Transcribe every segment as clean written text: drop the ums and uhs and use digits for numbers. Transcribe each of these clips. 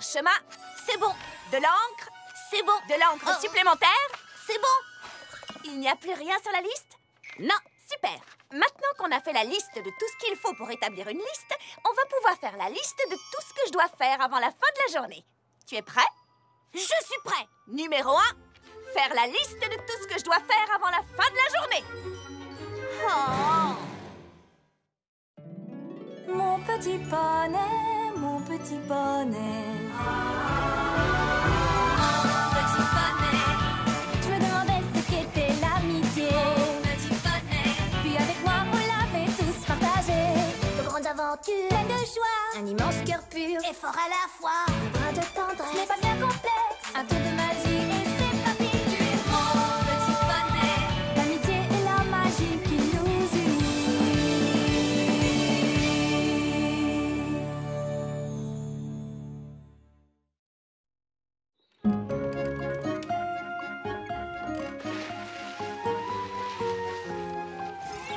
parchemin. C'est bon. De l'encre. C'est bon. De l'encre supplémentaire. C'est bon. Il n'y a plus rien sur la liste? Non. Super. Maintenant qu'on a fait la liste de tout ce qu'il faut pour établir une liste, on va pouvoir faire la liste de tout ce que je dois faire avant la fin de la journée. Tu es prêt? Je suis prêt. Numéro 1, faire la liste de tout ce que je dois faire avant la fin de la journée. Oh. Mon petit poney, mon petit poney. Petit poney. Je me demandais ce qu'était l'amitié. Petit poney. Puis avec moi, vous l'avez tous partagé. De grandes aventures, pleines de joie. Un immense cœur pur Et fort à la fois. un brin de tendresse. Ce n'est pas bien complexe. Un tour de magie et c'est parti. Tu es mon petit poney. L'amitié et la magie qui nous unit.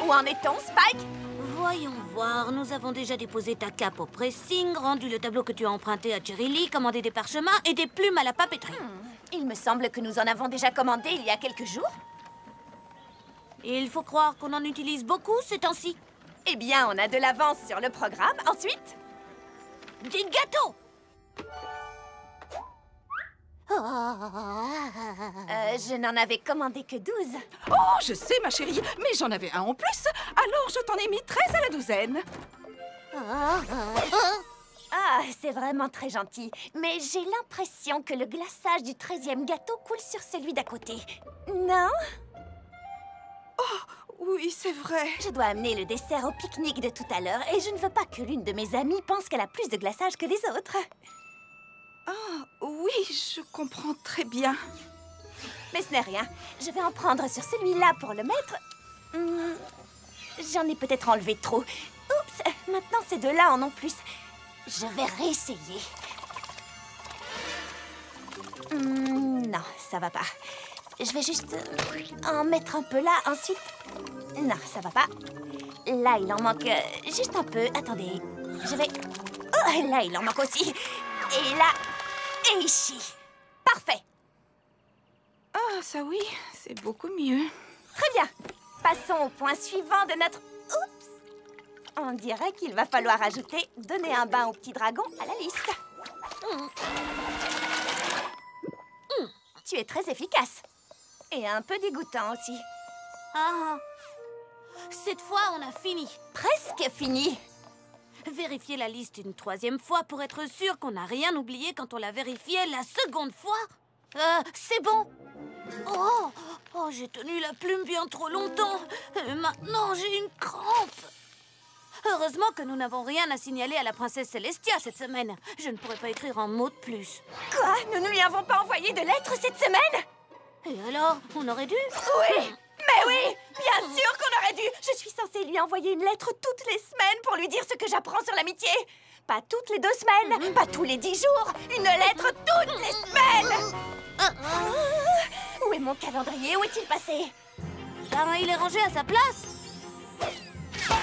Où en est-on, Spike? Voyons voir, nous avons déjà déposé ta cape au pressing, rendu le tableau que tu as emprunté à Cherry Lee, commandé des parchemins et des plumes à la papeterie. Il me semble que nous en avons déjà commandé il y a quelques jours. Et il faut croire qu'on en utilise beaucoup ces temps-ci. Eh bien, on a de l'avance sur le programme. Ensuite, Des gâteaux. je n'en avais commandé que 12. Oh, je sais, ma chérie, mais j'en avais un en plus. Alors, je t'en ai mis 13 à la douzaine. Ah, c'est vraiment très gentil. Mais j'ai l'impression que le glaçage du 13e gâteau coule sur celui d'à côté. Non? Oui, c'est vrai. Je dois amener le dessert au pique-nique de tout à l'heure et je ne veux pas que l'une de mes amies pense qu'elle a plus de glaçage que les autres. Ah, oui, je comprends très bien. Mais ce n'est rien. Je vais en prendre sur celui-là pour le mettre. J'en ai peut-être enlevé trop. Oups, maintenant ces deux-là en ont plus. Je vais réessayer. Non, ça va pas. Je vais juste en mettre un peu là, ensuite... Non, ça va pas. Là, il en manque juste un peu. Attendez, je vais... Oh, là, il en manque aussi. Et là, et ici. Parfait. Ah, ça oui, c'est beaucoup mieux. Très bien. Passons au point suivant de notre... Oups. On dirait qu'il va falloir ajouter « Donner un bain au petit dragon » à la liste. Tu es très efficace. Et un peu dégoûtant aussi. Ah. Cette fois, on a fini. Presque fini. Vérifier la liste une troisième fois pour être sûr qu'on n'a rien oublié quand on l'a vérifié la seconde fois. C'est bon. Oh, j'ai tenu la plume bien trop longtemps. Et maintenant, j'ai une crampe. Heureusement que nous n'avons rien à signaler à la princesse Celestia cette semaine. Je ne pourrais pas écrire un mot de plus. Quoi? Nous ne lui avons pas envoyé de lettres cette semaine? Et alors, on aurait dû? Oui! Mais oui! Bien sûr qu'on aurait dû! Je suis censée lui envoyer une lettre toutes les semaines pour lui dire ce que j'apprends sur l'amitié. Pas toutes les 2 semaines, pas tous les 10 jours. Une lettre toutes les semaines! Où est mon calendrier? Où est-il passé? Ben, il est rangé à sa place.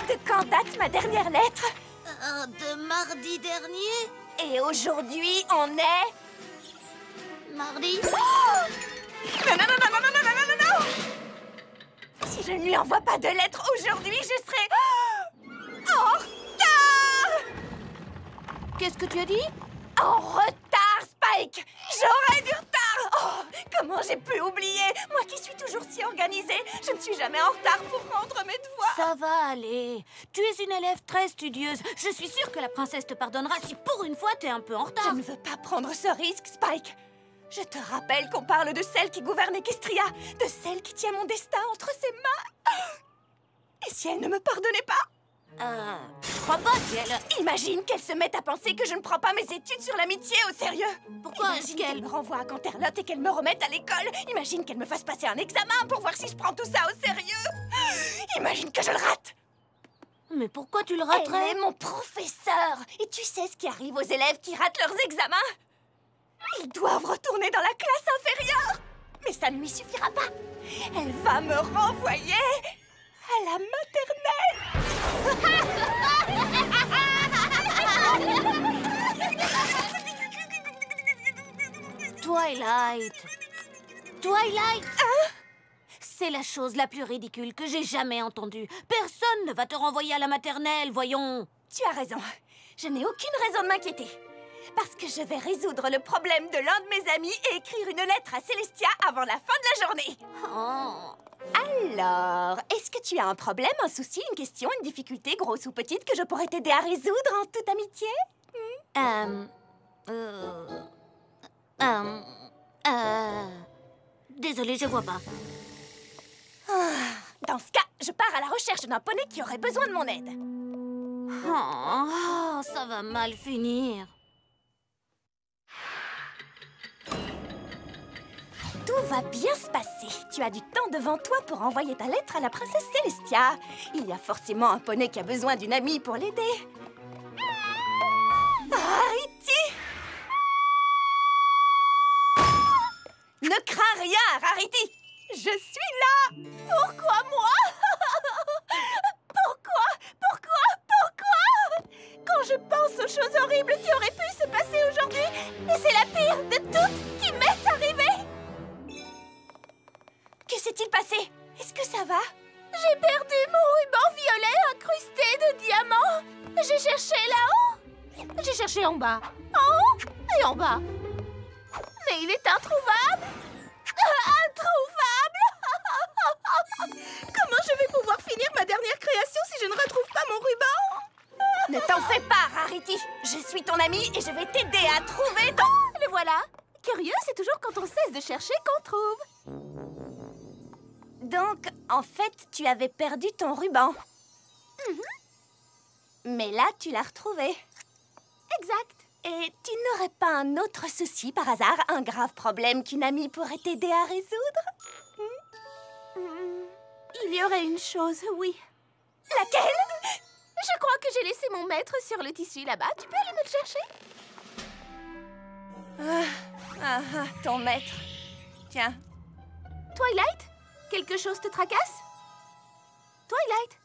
De quand date ma dernière lettre? De mardi dernier? Et aujourd'hui, on est... Mardi? Non, non, non, non, non, non, non, non, non, non! Si je ne lui envoie pas de lettre aujourd'hui, je serai... en retard! Qu'est-ce que tu as dit? En retard, Spike! J'aurai du retard! Oh, comment j'ai pu oublier? Moi qui suis toujours si organisée, je ne suis jamais en retard pour rendre mes devoirs. Ça va aller. Tu es une élève très studieuse. Je suis sûre que la princesse te pardonnera si pour une fois t'es un peu en retard. Je ne veux pas prendre ce risque, Spike. Je te rappelle qu'on parle de celle qui gouverne Equestria, de celle qui tient mon destin entre ses mains. Et si elle ne me pardonnait pas? Je crois pas si elle... Imagine qu'elle se mette à penser que je ne prends pas mes études sur l'amitié au sérieux. Pourquoi est-ce Imagine qu'elle... qu'elle me renvoie à Canterlot et qu'elle me remette à l'école. Imagine qu'elle me fasse passer un examen pour voir si je prends tout ça au sérieux. Imagine que je le rate. Mais pourquoi tu le Elle raterais? est mon professeur. Et tu sais ce qui arrive aux élèves qui ratent leurs examens? Ils doivent retourner dans la classe inférieure. Mais ça ne lui suffira pas. Elle va me renvoyer à la maternelle. Twilight! Twilight! C'est la chose la plus ridicule que j'ai jamais entendue. Personne ne va te renvoyer à la maternelle, voyons. Tu as raison. Je n'ai aucune raison de m'inquiéter. Parce que je vais résoudre le problème de l'un de mes amis et écrire une lettre à Célestia avant la fin de la journée. Oh. Alors, est-ce que tu as un problème, un souci, une question, une difficulté, grosse ou petite, que je pourrais t'aider à résoudre en toute amitié? Désolée, je vois pas. Dans ce cas, je pars à la recherche d'un poney qui aurait besoin de mon aide. Oh, ça va mal finir. Tout va bien se passer. Tu as du temps devant toi pour envoyer ta lettre à la princesse Célestia. Il y a forcément un poney qui a besoin d'une amie pour l'aider. Rarity! Ne crains rien, Rarity! Je suis là! Pourquoi moi? Pourquoi? Quand je pense aux choses horribles qui auraient pu se passer aujourd'hui, et c'est la pire de toutes qui m'est arrivée! Que s'est-il passé? Est-ce que ça va? J'ai perdu mon ruban violet incrusté de diamants. J'ai cherché là-haut. J'ai cherché en bas. En haut et en bas. Mais il est introuvable. Introuvable. Comment je vais pouvoir finir ma dernière création si je ne retrouve pas mon ruban? Ne t'en fais pas, Rarity. Je suis ton amie et je vais t'aider à trouver ton... Le voilà. Curieux, c'est toujours quand on cesse de chercher qu'on trouve. Donc, en fait, tu avais perdu ton ruban. Mais là, tu l'as retrouvé. Exact. Et tu n'aurais pas un autre souci, par hasard, un grave problème qu'une amie pourrait t'aider à résoudre? Il y aurait une chose, oui. Laquelle? Je crois que j'ai laissé mon maître sur le tissu là-bas. Tu peux aller me le chercher? Ton maître. Tiens. Twilight? Quelque chose te tracasse? Twilight?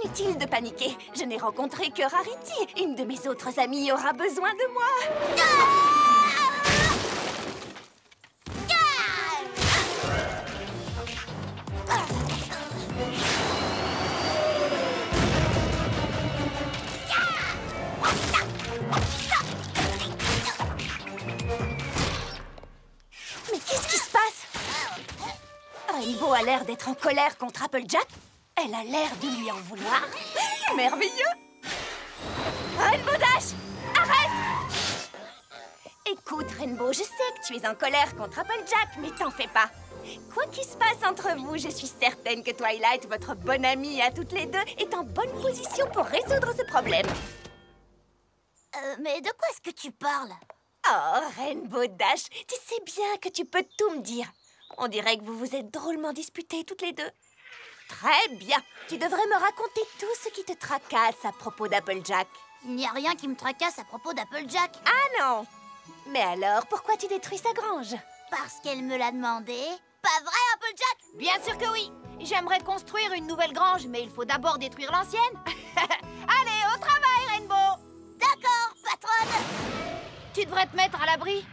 Inutile de paniquer. Je n'ai rencontré que Rarity. Une de mes autres amies aura besoin de moi. Mais qu'est-ce qui se passe? Rainbow a l'air d'être en colère contre Applejack. Elle a l'air de lui en vouloir. Merveilleux! Rainbow Dash! Arrête! Écoute, Rainbow, je sais que tu es en colère contre Applejack, mais t'en fais pas. Quoi qu'il se passe entre vous, je suis certaine que Twilight, votre bonne amie à toutes les deux, est en bonne position pour résoudre ce problème. Mais de quoi est-ce que tu parles? Oh, Rainbow Dash, tu sais bien que tu peux tout me dire. On dirait que vous vous êtes drôlement disputés toutes les deux. Très bien. Tu devrais me raconter tout ce qui te tracasse à propos d'Applejack. Il n'y a rien qui me tracasse à propos d'Applejack. Ah non! Mais alors, pourquoi tu détruis sa grange? Parce qu'elle me l'a demandé. Pas vrai, Applejack? Bien sûr que oui. J'aimerais construire une nouvelle grange, mais il faut d'abord détruire l'ancienne. Allez, au travail, Rainbow! D'accord, patronne! Tu devrais te mettre à l'abri.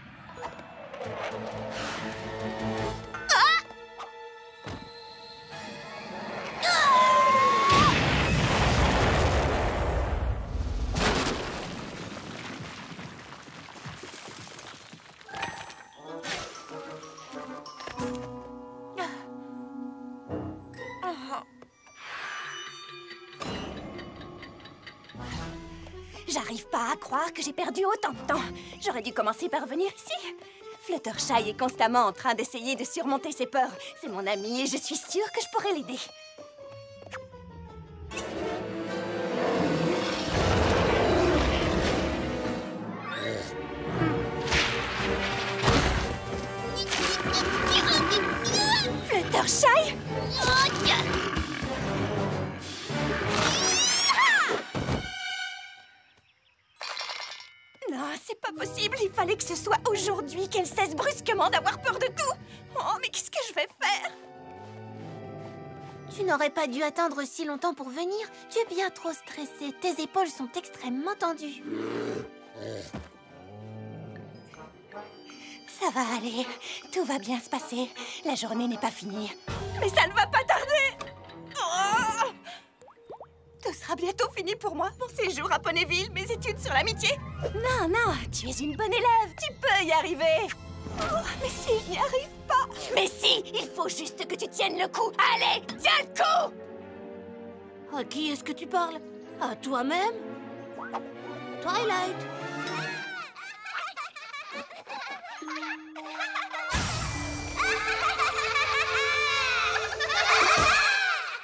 J'arrive pas à croire que j'ai perdu autant de temps. J'aurais dû commencer par venir ici. Fluttershy est constamment en train d'essayer de surmonter ses peurs. C'est mon ami et je suis sûre que je pourrais l'aider. Fluttershy? Non, c'est pas possible. Il fallait que ce soit aujourd'hui qu'elle cesse brusquement d'avoir peur de tout. Oh, mais qu'est-ce que je vais faire? Tu n'aurais pas dû attendre si longtemps pour venir. Tu es bien trop stressé. Tes épaules sont extrêmement tendues. Ça va aller. Tout va bien se passer. La journée n'est pas finie. Mais ça ne va pas tarder. Oh, tout sera bientôt fini pour moi. Mon séjour à Ponyville, mes études sur l'amitié. Non, non, tu es une bonne élève. Tu peux y arriver. Oh, mais si je n'y arrive pas. Mais si, il faut juste que tu tiennes le coup. Allez, tiens le coup. À qui est-ce que tu parles? À toi-même? Twilight!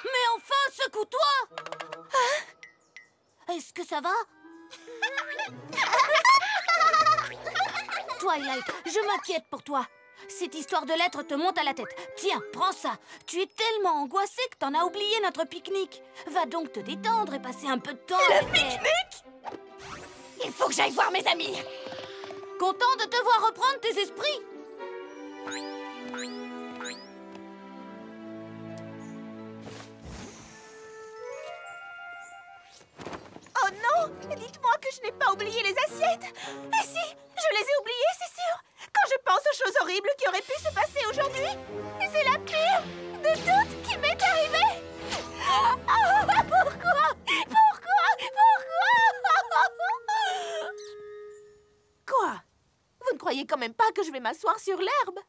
Mais enfin, secoue-toi! Est-ce que ça va? Twilight, je m'inquiète pour toi. Cette histoire de lettres te monte à la tête. Tiens, prends ça. Tu es tellement angoissée que t'en as oublié notre pique-nique. Va donc te détendre et passer un peu de temps avec elle. Pique-nique! Il faut que j'aille voir mes amis. Content de te voir reprendre tes esprits. Oh non! Dites-moi que je n'ai pas oublié les assiettes. Et si? Je les ai oubliées, c'est sûr. Quand je pense aux choses horribles qui auraient pu se passer aujourd'hui, c'est la pire de toutes qui m'est arrivée. Oh, pourquoi? Quoi? Vous ne croyez quand même pas que je vais m'asseoir sur l'herbe?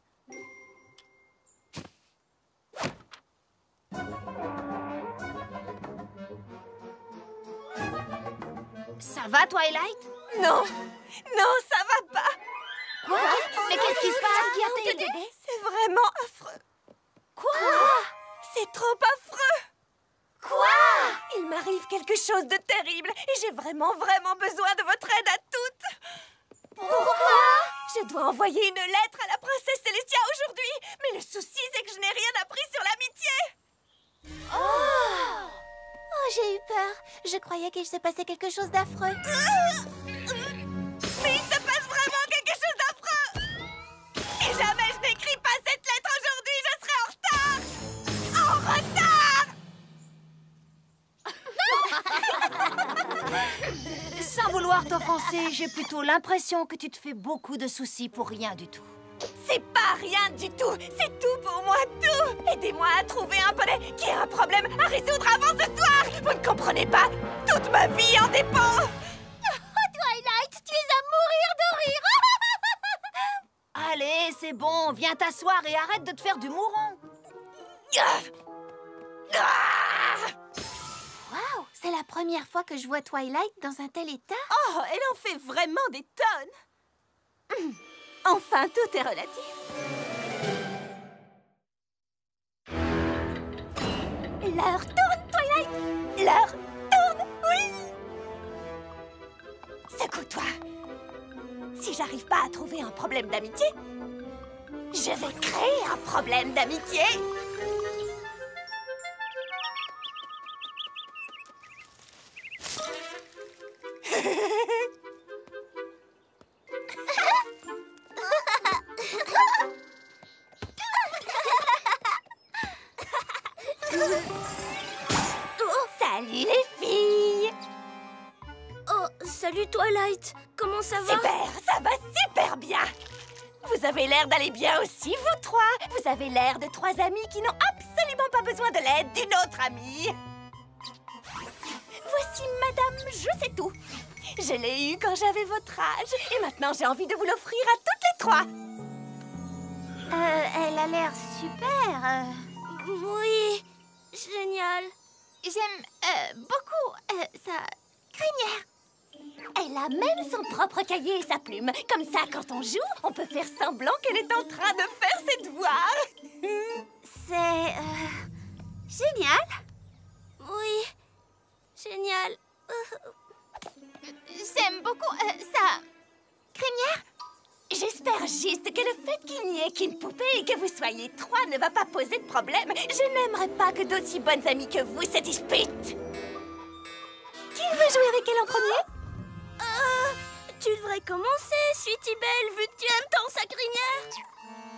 Ça va, Twilight? Non, non, ça va pas. Quoi? Mais qu'est-ce qui se passe? Qui a été aidé? C'est vraiment affreux. Quoi? C'est trop affreux. Quoi? Il m'arrive quelque chose de terrible et j'ai vraiment besoin de votre aide à toutes. Pourquoi? Je dois envoyer une lettre à la princesse Célestia aujourd'hui. Mais le souci, c'est que je n'ai rien appris sur l'amitié. Oh, j'ai eu peur. Je croyais qu'il se passait quelque chose d'affreux. Mais il se passe vraiment quelque chose d'affreux. Si jamais je n'écris pas cette lettre aujourd'hui, je serai en retard. Sans vouloir t'offenser, j'ai plutôt l'impression que tu te fais beaucoup de soucis pour rien du tout. C'est pas rien du tout. C'est tout pour moi, tout. Aidez-moi à trouver un poney qui a un problème à résoudre avant ce soir. Vous ne comprenez pas? Toute ma vie en dépend. Twilight, tu es à mourir de rire. Allez, c'est bon, viens t'asseoir et arrête de te faire du mouron. Waouh, c'est la première fois que je vois Twilight dans un tel état. Oh, elle en fait vraiment des tonnes. Enfin, tout est relatif. L'heure tourne, Twilight. L'heure tourne, oui. Secoue-toi. Si j'arrive pas à trouver un problème d'amitié, je vais créer un problème d'amitié. Salut les filles. Oh, salut Twilight. Comment ça va? Super, ça va super bien. Vous avez l'air d'aller bien aussi, vous trois. Vous avez l'air de trois amis qui n'ont absolument pas besoin de l'aide d'une autre amie. Voici Madame Je sais tout. Je l'ai eue quand j'avais votre âge et maintenant j'ai envie de vous l'offrir à toutes les trois. Elle a l'air super. Oui, génial. J'aime beaucoup sa crinière. Elle a même son propre cahier et sa plume. Comme ça, quand on joue, on peut faire semblant qu'elle est en train de faire ses devoirs. C'est génial. Oui, génial. J'aime beaucoup sa crinière. J'espère juste que le fait qu'il n'y ait qu'une poupée et que vous soyez trois ne va pas poser de problème. Je n'aimerais pas que d'aussi bonnes amies que vous se disputent. Qui veut jouer avec elle en premier? Tu devrais commencer, Sweetie Belle, vu que tu aimes tant sa crinière.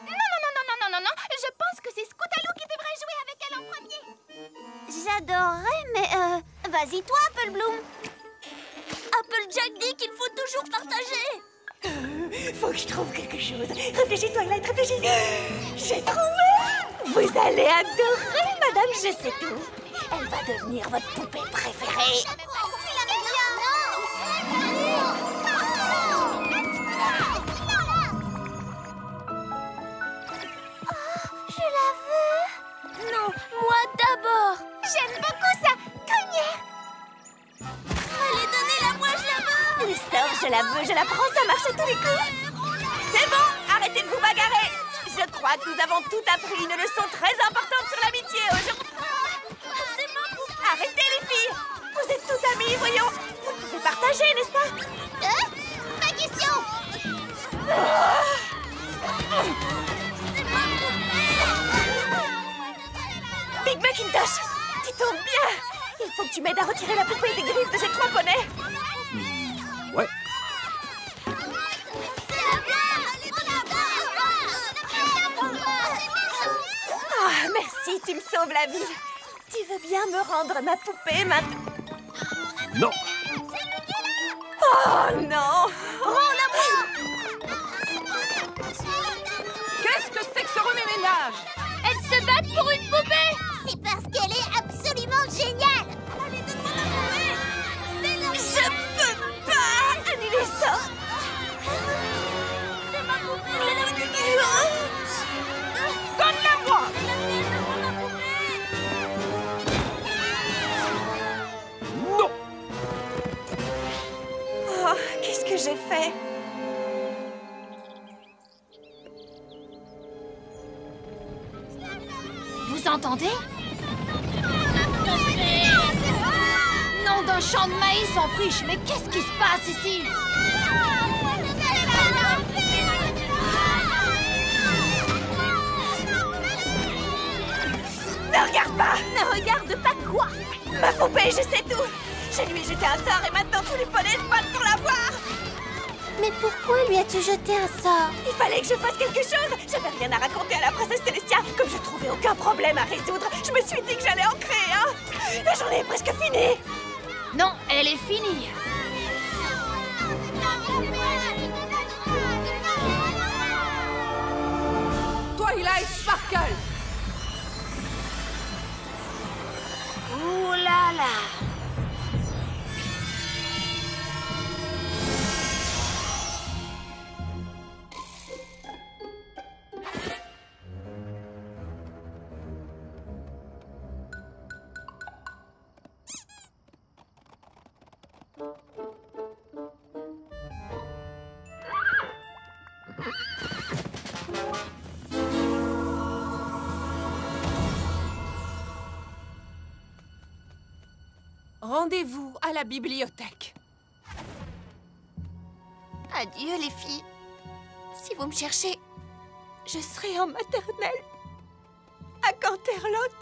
Non, non. Je pense que c'est Scootaloo qui devrait jouer avec elle en premier. J'adorerais, mais vas-y toi, Apple Bloom. Applejack dit qu'il faut toujours partager. Faut que je trouve quelque chose. Réfléchis, Twilight, réfléchis. J'ai trouvé. Vous allez adorer, madame, je sais tout. Elle va devenir votre poupée préférée. Je la veux. Non, moi d'abord. J'aime beaucoup ça. Connière. Allez, donnez-la, moi je la veux. Elle sort, je la veux, je la prends, ça marche à tous les coups. C'est bon, arrêtez de vous bagarrer. Je crois que nous avons tout appris une leçon très importante sur l'amitié aujourd'hui. Arrêtez les filles. Vous êtes toutes amies, voyons. Vous pouvez partager, n'est-ce pas? Pas question. Big Macintosh, tu tombes bien. Il faut que tu m'aides à retirer la poupée des griffes de ces 3 poneys. Ouais. Ah, merci, tu me sauves la vie. Tu veux bien me rendre ma poupée maintenant? Non. Oh non! Qu'est-ce que c'est que ce remue-ménage? Elles se battent pour une poupée. C'est parce qu'elle est absolument géniale. Allez, donne-moi la poupée. Je peux pas annuler ça! C'est ma poupée. Donne-la-moi. Non. Oh, qu'est-ce que j'ai fait? Vous entendez? Nom d'un champ de maïs en friche, mais qu'est-ce qui se passe ici? Ne regarde pas! Ne regarde pas quoi? Ma poupée, je sais tout! Je lui ai jeté un sort et maintenant tous les poneys se battent pour l'avoir! Mais pourquoi lui as-tu jeté un sort? Il fallait que je fasse quelque chose! J'avais rien à raconter à la princesse Célestia! Comme je trouvais aucun problème à résoudre, je me suis dit que j'allais en créer un! La journée est presque finie! Non, elle est finie. Twilight Sparkle. Ouh là là. Rendez-vous à la bibliothèque. Adieu les filles. Si vous me cherchez, je serai en maternelle. À Canterlot.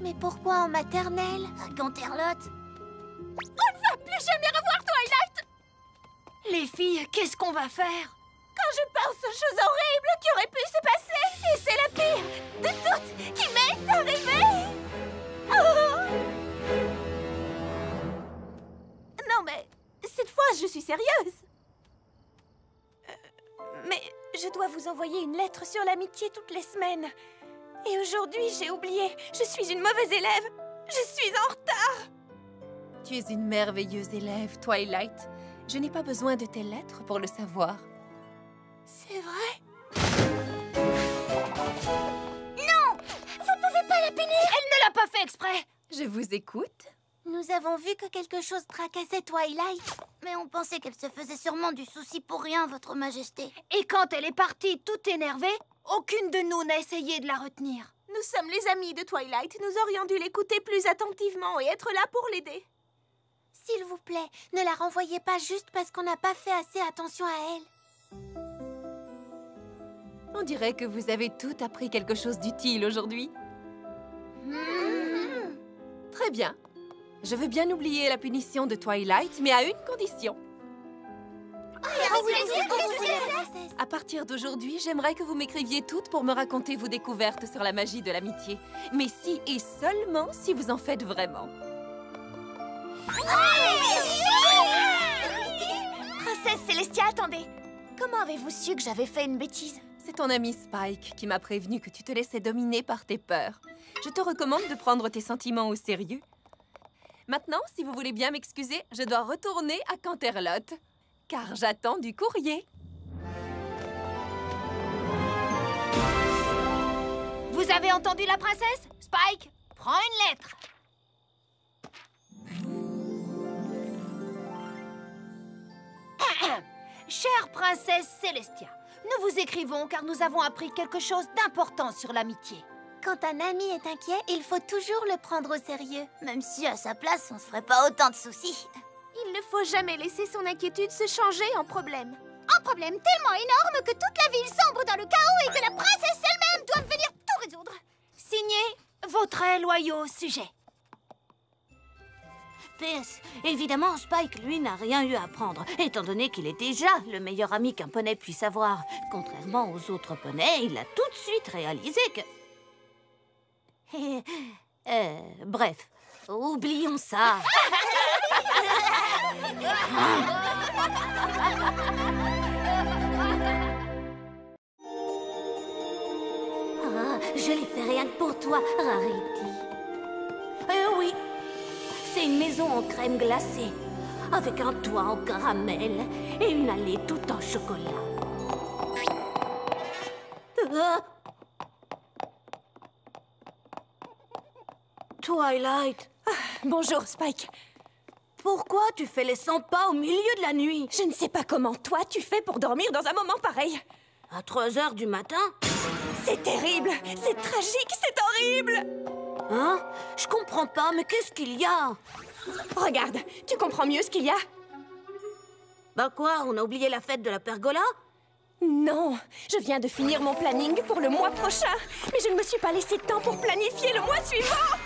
Mais pourquoi en maternelle? À Canterlot. Plus jamais revoir Twilight. Les filles, qu'est-ce qu'on va faire? Quand je pense aux choses horribles qui auraient pu se passer, et c'est la pire de toutes qui m'est arrivée. Oh. Non mais, cette fois je suis sérieuse. Mais je dois vous envoyer une lettre sur l'amitié toutes les semaines. Et aujourd'hui, j'ai oublié. Je suis une mauvaise élève. Je suis en retard. Tu es une merveilleuse élève, Twilight. Je n'ai pas besoin de tes lettres pour le savoir. C'est vrai? Vous pouvez pas la punir. Elle ne l'a pas fait exprès. Je vous écoute. Nous avons vu que quelque chose tracassait Twilight. Mais on pensait qu'elle se faisait sûrement du souci pour rien, Votre Majesté. Et quand elle est partie toute énervée, aucune de nous n'a essayé de la retenir. Nous sommes les amis de Twilight. Nous aurions dû l'écouter plus attentivement et être là pour l'aider. S'il vous plaît, ne la renvoyez pas juste parce qu'on n'a pas fait assez attention à elle. On dirait que vous avez toutes appris quelque chose d'utile aujourd'hui. Très bien. Je veux bien oublier la punition de Twilight, mais à une condition. À partir d'aujourd'hui, j'aimerais que vous m'écriviez toutes pour me raconter vos découvertes sur la magie de l'amitié. Mais si et seulement si vous en faites vraiment. Princesse Célestia, attendez. Comment avez-vous su que j'avais fait une bêtise? C'est ton ami Spike qui m'a prévenu que tu te laissais dominer par tes peurs. Je te recommande de prendre tes sentiments au sérieux. Maintenant, si vous voulez bien m'excuser, je dois retourner à Canterlot, car j'attends du courrier. Vous avez entendu la princesse? Spike, prends une lettre. Chère princesse Célestia, nous vous écrivons car nous avons appris quelque chose d'important sur l'amitié. Quand un ami est inquiet, il faut toujours le prendre au sérieux. Même si à sa place, on se ferait pas autant de soucis. Il ne faut jamais laisser son inquiétude se changer en problème. Un problème tellement énorme que toute la ville sombre dans le chaos et que la princesse elle-même doit venir tout résoudre. Signé, vos très loyaux sujets. PS, évidemment, Spike, lui, n'a rien eu à apprendre, étant donné qu'il est déjà le meilleur ami qu'un poney puisse avoir. Contrairement aux autres poneys, il a tout de suite réalisé que... bref, oublions ça. Ah, je l'ai fait rien que pour toi, Rarity. Oui, c'est une maison en crème glacée, avec un toit en caramel et une allée toute en chocolat. Twilight. Bonjour, Spike. Pourquoi tu fais les 100 pas au milieu de la nuit? Je ne sais pas comment toi tu fais pour dormir dans un moment pareil. À 3 heures du matin? C'est terrible, c'est tragique, c'est horrible. Hein? Je comprends pas, mais qu'est-ce qu'il y a? Regarde, tu comprends mieux ce qu'il y a? Bah quoi, on a oublié la fête de la pergola? Non, je viens de finir mon planning pour le mois prochain. Mais je ne me suis pas laissé de temps pour planifier le mois suivant.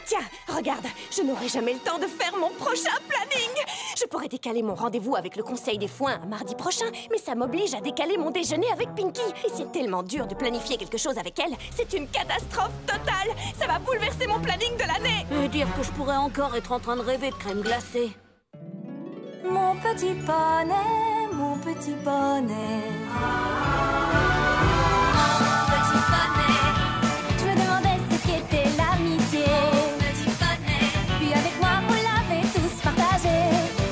Tiens, regarde, je n'aurai jamais le temps de faire mon prochain planning. Je pourrais décaler mon rendez-vous avec le Conseil des Foins à mardi prochain, mais ça m'oblige à décaler mon déjeuner avec Pinky. Et c'est tellement dur de planifier quelque chose avec elle. C'est une catastrophe totale. Ça va bouleverser mon planning de l'année. Et dire que je pourrais encore être en train de rêver de crème glacée. Mon petit poney, mon petit poney. Petit poney. Je me demandais ce qu'était l'amitié. Petit poney. Puis avec moi, vous l'avez tous partagé.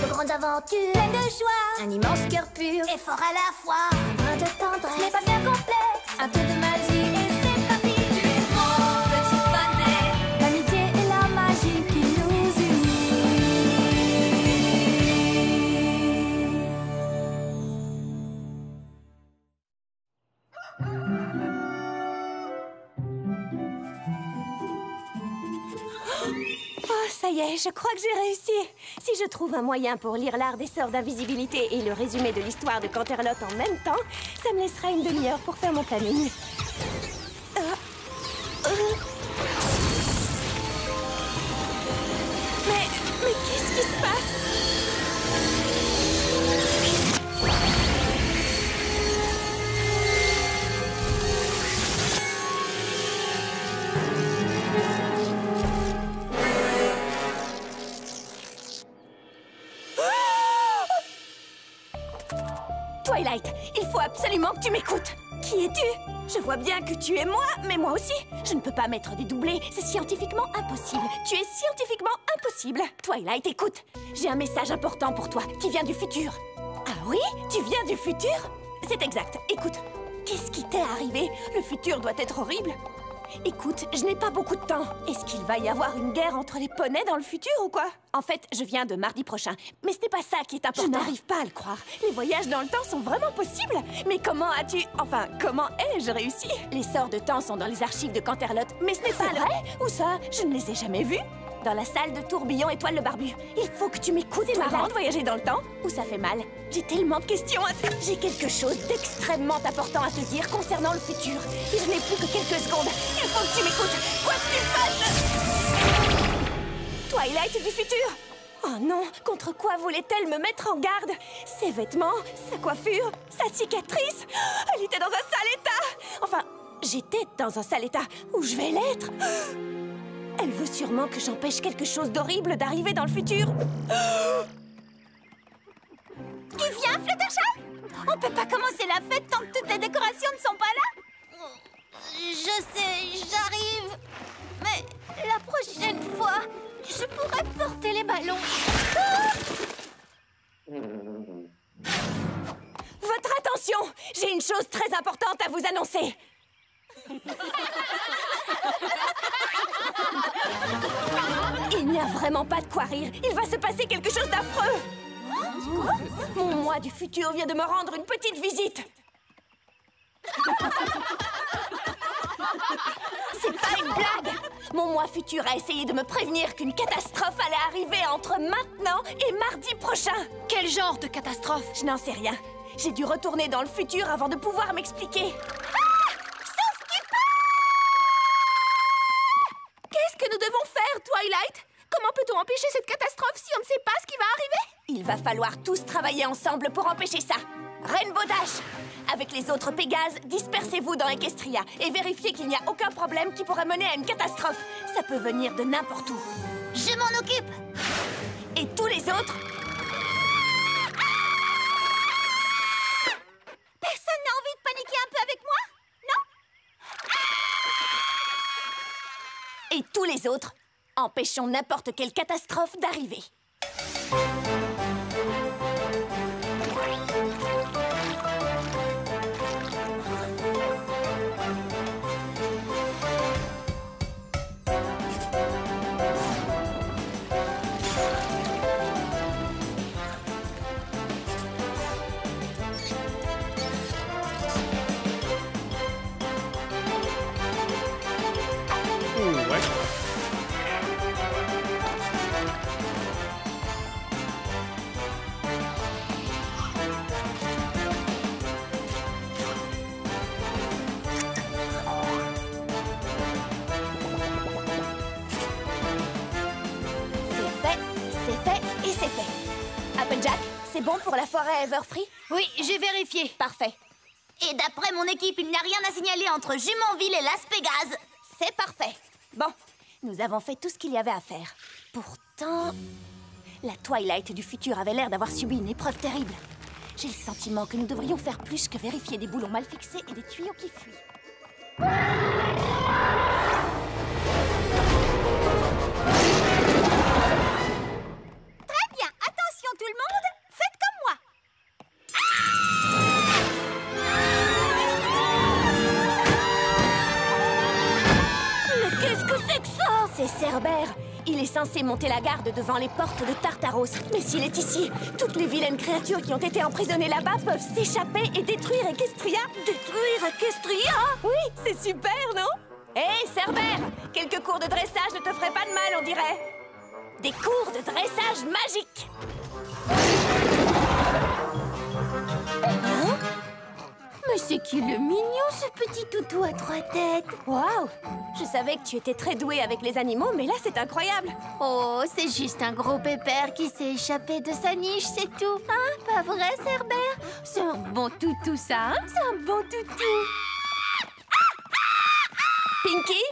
De grandes aventures, pleines de joie. Un immense cœur pur et fort à la fois. Un brin de tendresse, ce n'est pas bien complexe. Un tour de magie et c'est parti. Tu es mon petit poney. L'amitié et la magie qui nous unit. Oh, ça y est, je crois que j'ai réussi. Si je trouve un moyen pour lire l'art des sorts d'invisibilité et le résumé de l'histoire de Canterlot en même temps, ça me laissera une demi-heure pour faire mon planning. Mais qu'est-ce qui se passe? Twilight, il faut absolument que tu m'écoutes. Qui es-tu? Je vois bien que tu es moi, mais moi aussi. Je ne peux pas mettre des doublés, c'est scientifiquement impossible. Tu es scientifiquement impossible. Twilight, écoute, j'ai un message important pour toi qui vient du futur. Ah oui? Tu viens du futur? C'est exact, écoute. Qu'est-ce qui t'est arrivé? Le futur doit être horrible. Écoute, je n'ai pas beaucoup de temps. Est-ce qu'il va y avoir une guerre entre les poneys dans le futur ou quoi? En fait, je viens de mardi prochain. Mais ce n'est pas ça qui est important. Je n'arrive pas à le croire. Les voyages dans le temps sont vraiment possibles. Mais comment as-tu... Enfin, comment ai-je réussi? Les sorts de temps sont dans les archives de Canterlot. Mais ce n'est pas vrai? Où ça? Je ne les ai jamais vus. Dans la salle de tourbillon Étoile le Barbu. Il faut que tu m'écoutes. C'est marrant de voyager dans le temps. Ou ça fait mal? J'ai tellement de questions à te... J'ai quelque chose d'extrêmement important à te dire concernant le futur. Et je n'ai plus que quelques secondes. Il faut que tu m'écoutes. Quoi que tu fasses... Twilight du futur. Oh non, contre quoi voulait-elle me mettre en garde? Ses vêtements, sa coiffure, sa cicatrice. Elle était dans un sale état. Enfin, j'étais dans un sale état. Où je vais l'être? Elle veut sûrement que j'empêche quelque chose d'horrible d'arriver dans le futur. Tu viens, Fluttershy? On peut pas commencer la fête tant que toutes les décorations ne sont pas là? Je sais, j'arrive. Mais la prochaine fois, je pourrais porter les ballons. Votre attention! J'ai une chose très importante à vous annoncer. Il n'y a vraiment pas de quoi rire. Il va se passer quelque chose d'affreux. Mon moi du futur vient de me rendre une petite visite. C'est pas une blague. Mon moi futur a essayé de me prévenir qu'une catastrophe allait arriver entre maintenant et mardi prochain. Quel genre de catastrophe? Je n'en sais rien. J'ai dû retourner dans le futur avant de pouvoir m'expliquer. Qu'est-ce que nous devons faire, Twilight? Comment peut-on empêcher cette catastrophe si on ne sait pas ce qui va arriver? Il va falloir tous travailler ensemble pour empêcher ça. Rainbow Dash! Avec les autres Pégases, dispersez-vous dans Equestria et vérifiez qu'il n'y a aucun problème qui pourrait mener à une catastrophe. Ça peut venir de n'importe où. Je m'en occupe. Et tous les autres? Personne n'a envie de paniquer un peu avec moi? Non? Et tous les autres, empêchons n'importe quelle catastrophe d'arriver. Applejack, c'est bon pour la forêt Everfree? Oui, j'ai vérifié. Parfait. Et d'après mon équipe, il n'y a rien à signaler entre Jumonville et Las Pégase. C'est parfait. Bon, nous avons fait tout ce qu'il y avait à faire. Pourtant, la Twilight du futur avait l'air d'avoir subi une épreuve terrible. J'ai le sentiment que nous devrions faire plus que vérifier des boulons mal fixés et des tuyaux qui fuient. Très bien, attention tout le monde, faites comme moi. Mais qu'est-ce que c'est que ça? C'est Cerbère. Il est censé monter la garde devant les portes de Tartaros. Mais s'il est ici, toutes les vilaines créatures qui ont été emprisonnées là-bas peuvent s'échapper et détruire Equestria. Détruire Equestria? Oui, c'est super, non? Hé, Cerbère! Quelques cours de dressage ne te feraient pas de mal, on dirait. Des cours de dressage magiques. Hein? Mais c'est qu'il est mignon, ce petit toutou à 3 têtes. Waouh! Je savais que tu étais très douée avec les animaux, mais là, c'est incroyable. Oh, c'est juste un gros pépère qui s'est échappé de sa niche, c'est tout. Hein? Pas vrai, Cerbère? C'est un bon toutou, ça, hein? C'est un bon toutou. Pinky?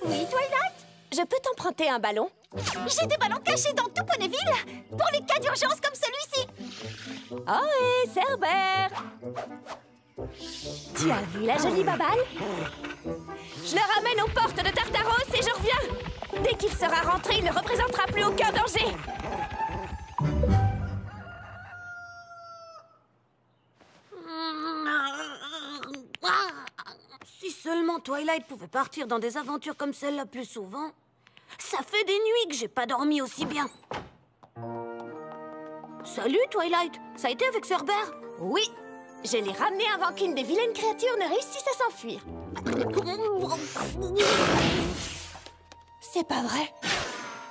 Oui, Twilight? Je peux t'emprunter un ballon? J'ai des ballons cachés dans tout Ponyville pour les cas d'urgence comme celui-ci. Oh, hé, Cerbère! Tu as vu la jolie babale? Je le ramène aux portes de Tartaros et je reviens. Dès qu'il sera rentré, il ne représentera plus aucun danger. Si seulement Twilight pouvait partir dans des aventures comme celle-là plus souvent. Ça fait des nuits que j'ai pas dormi aussi bien. Salut, Twilight. Ça a été avec Cerbère? Oui, je l'ai ramené avant qu'une des vilaines créatures ne réussisse à s'enfuir. C'est pas vrai.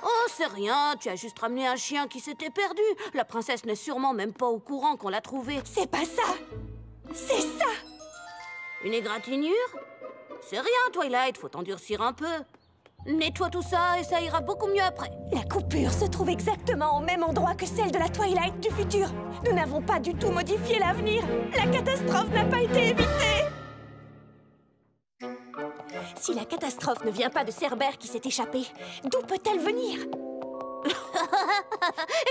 Oh, c'est rien. Tu as juste ramené un chien qui s'était perdu. La princesse n'est sûrement même pas au courant qu'on l'a trouvé. C'est pas ça. C'est ça. Une égratignure? C'est rien, Twilight. Faut t'endurcir un peu. Nettoie tout ça et ça ira beaucoup mieux après. La coupure se trouve exactement au même endroit que celle de la Twilight du futur. Nous n'avons pas du tout modifié l'avenir. La catastrophe n'a pas été évitée. Si la catastrophe ne vient pas de Cerbère qui s'est échappé, d'où peut-elle venir?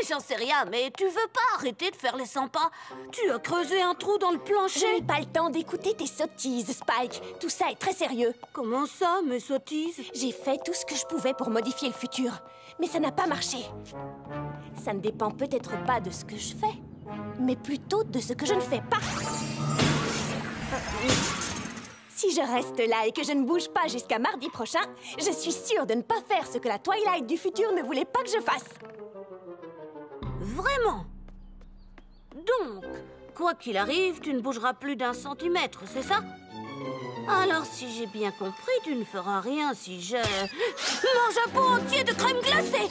J'en sais rien, mais tu veux pas arrêter de faire les 100 pas? Tu as creusé un trou dans le plancher. Je n'ai pas le temps d'écouter tes sottises, Spike. Tout ça est très sérieux. Comment ça, mes sottises? J'ai fait tout ce que je pouvais pour modifier le futur, mais ça n'a pas marché. Ça ne dépend peut-être pas de ce que je fais, mais plutôt de ce que je ne fais pas. Si je reste là et que je ne bouge pas jusqu'à mardi prochain, je suis sûre de ne pas faire ce que la Twilight du futur ne voulait pas que je fasse. Vraiment? Donc, quoi qu'il arrive, tu ne bougeras plus d'1 centimètre, c'est ça? Alors, si j'ai bien compris, tu ne feras rien si je mange un pot entier de crème glacée.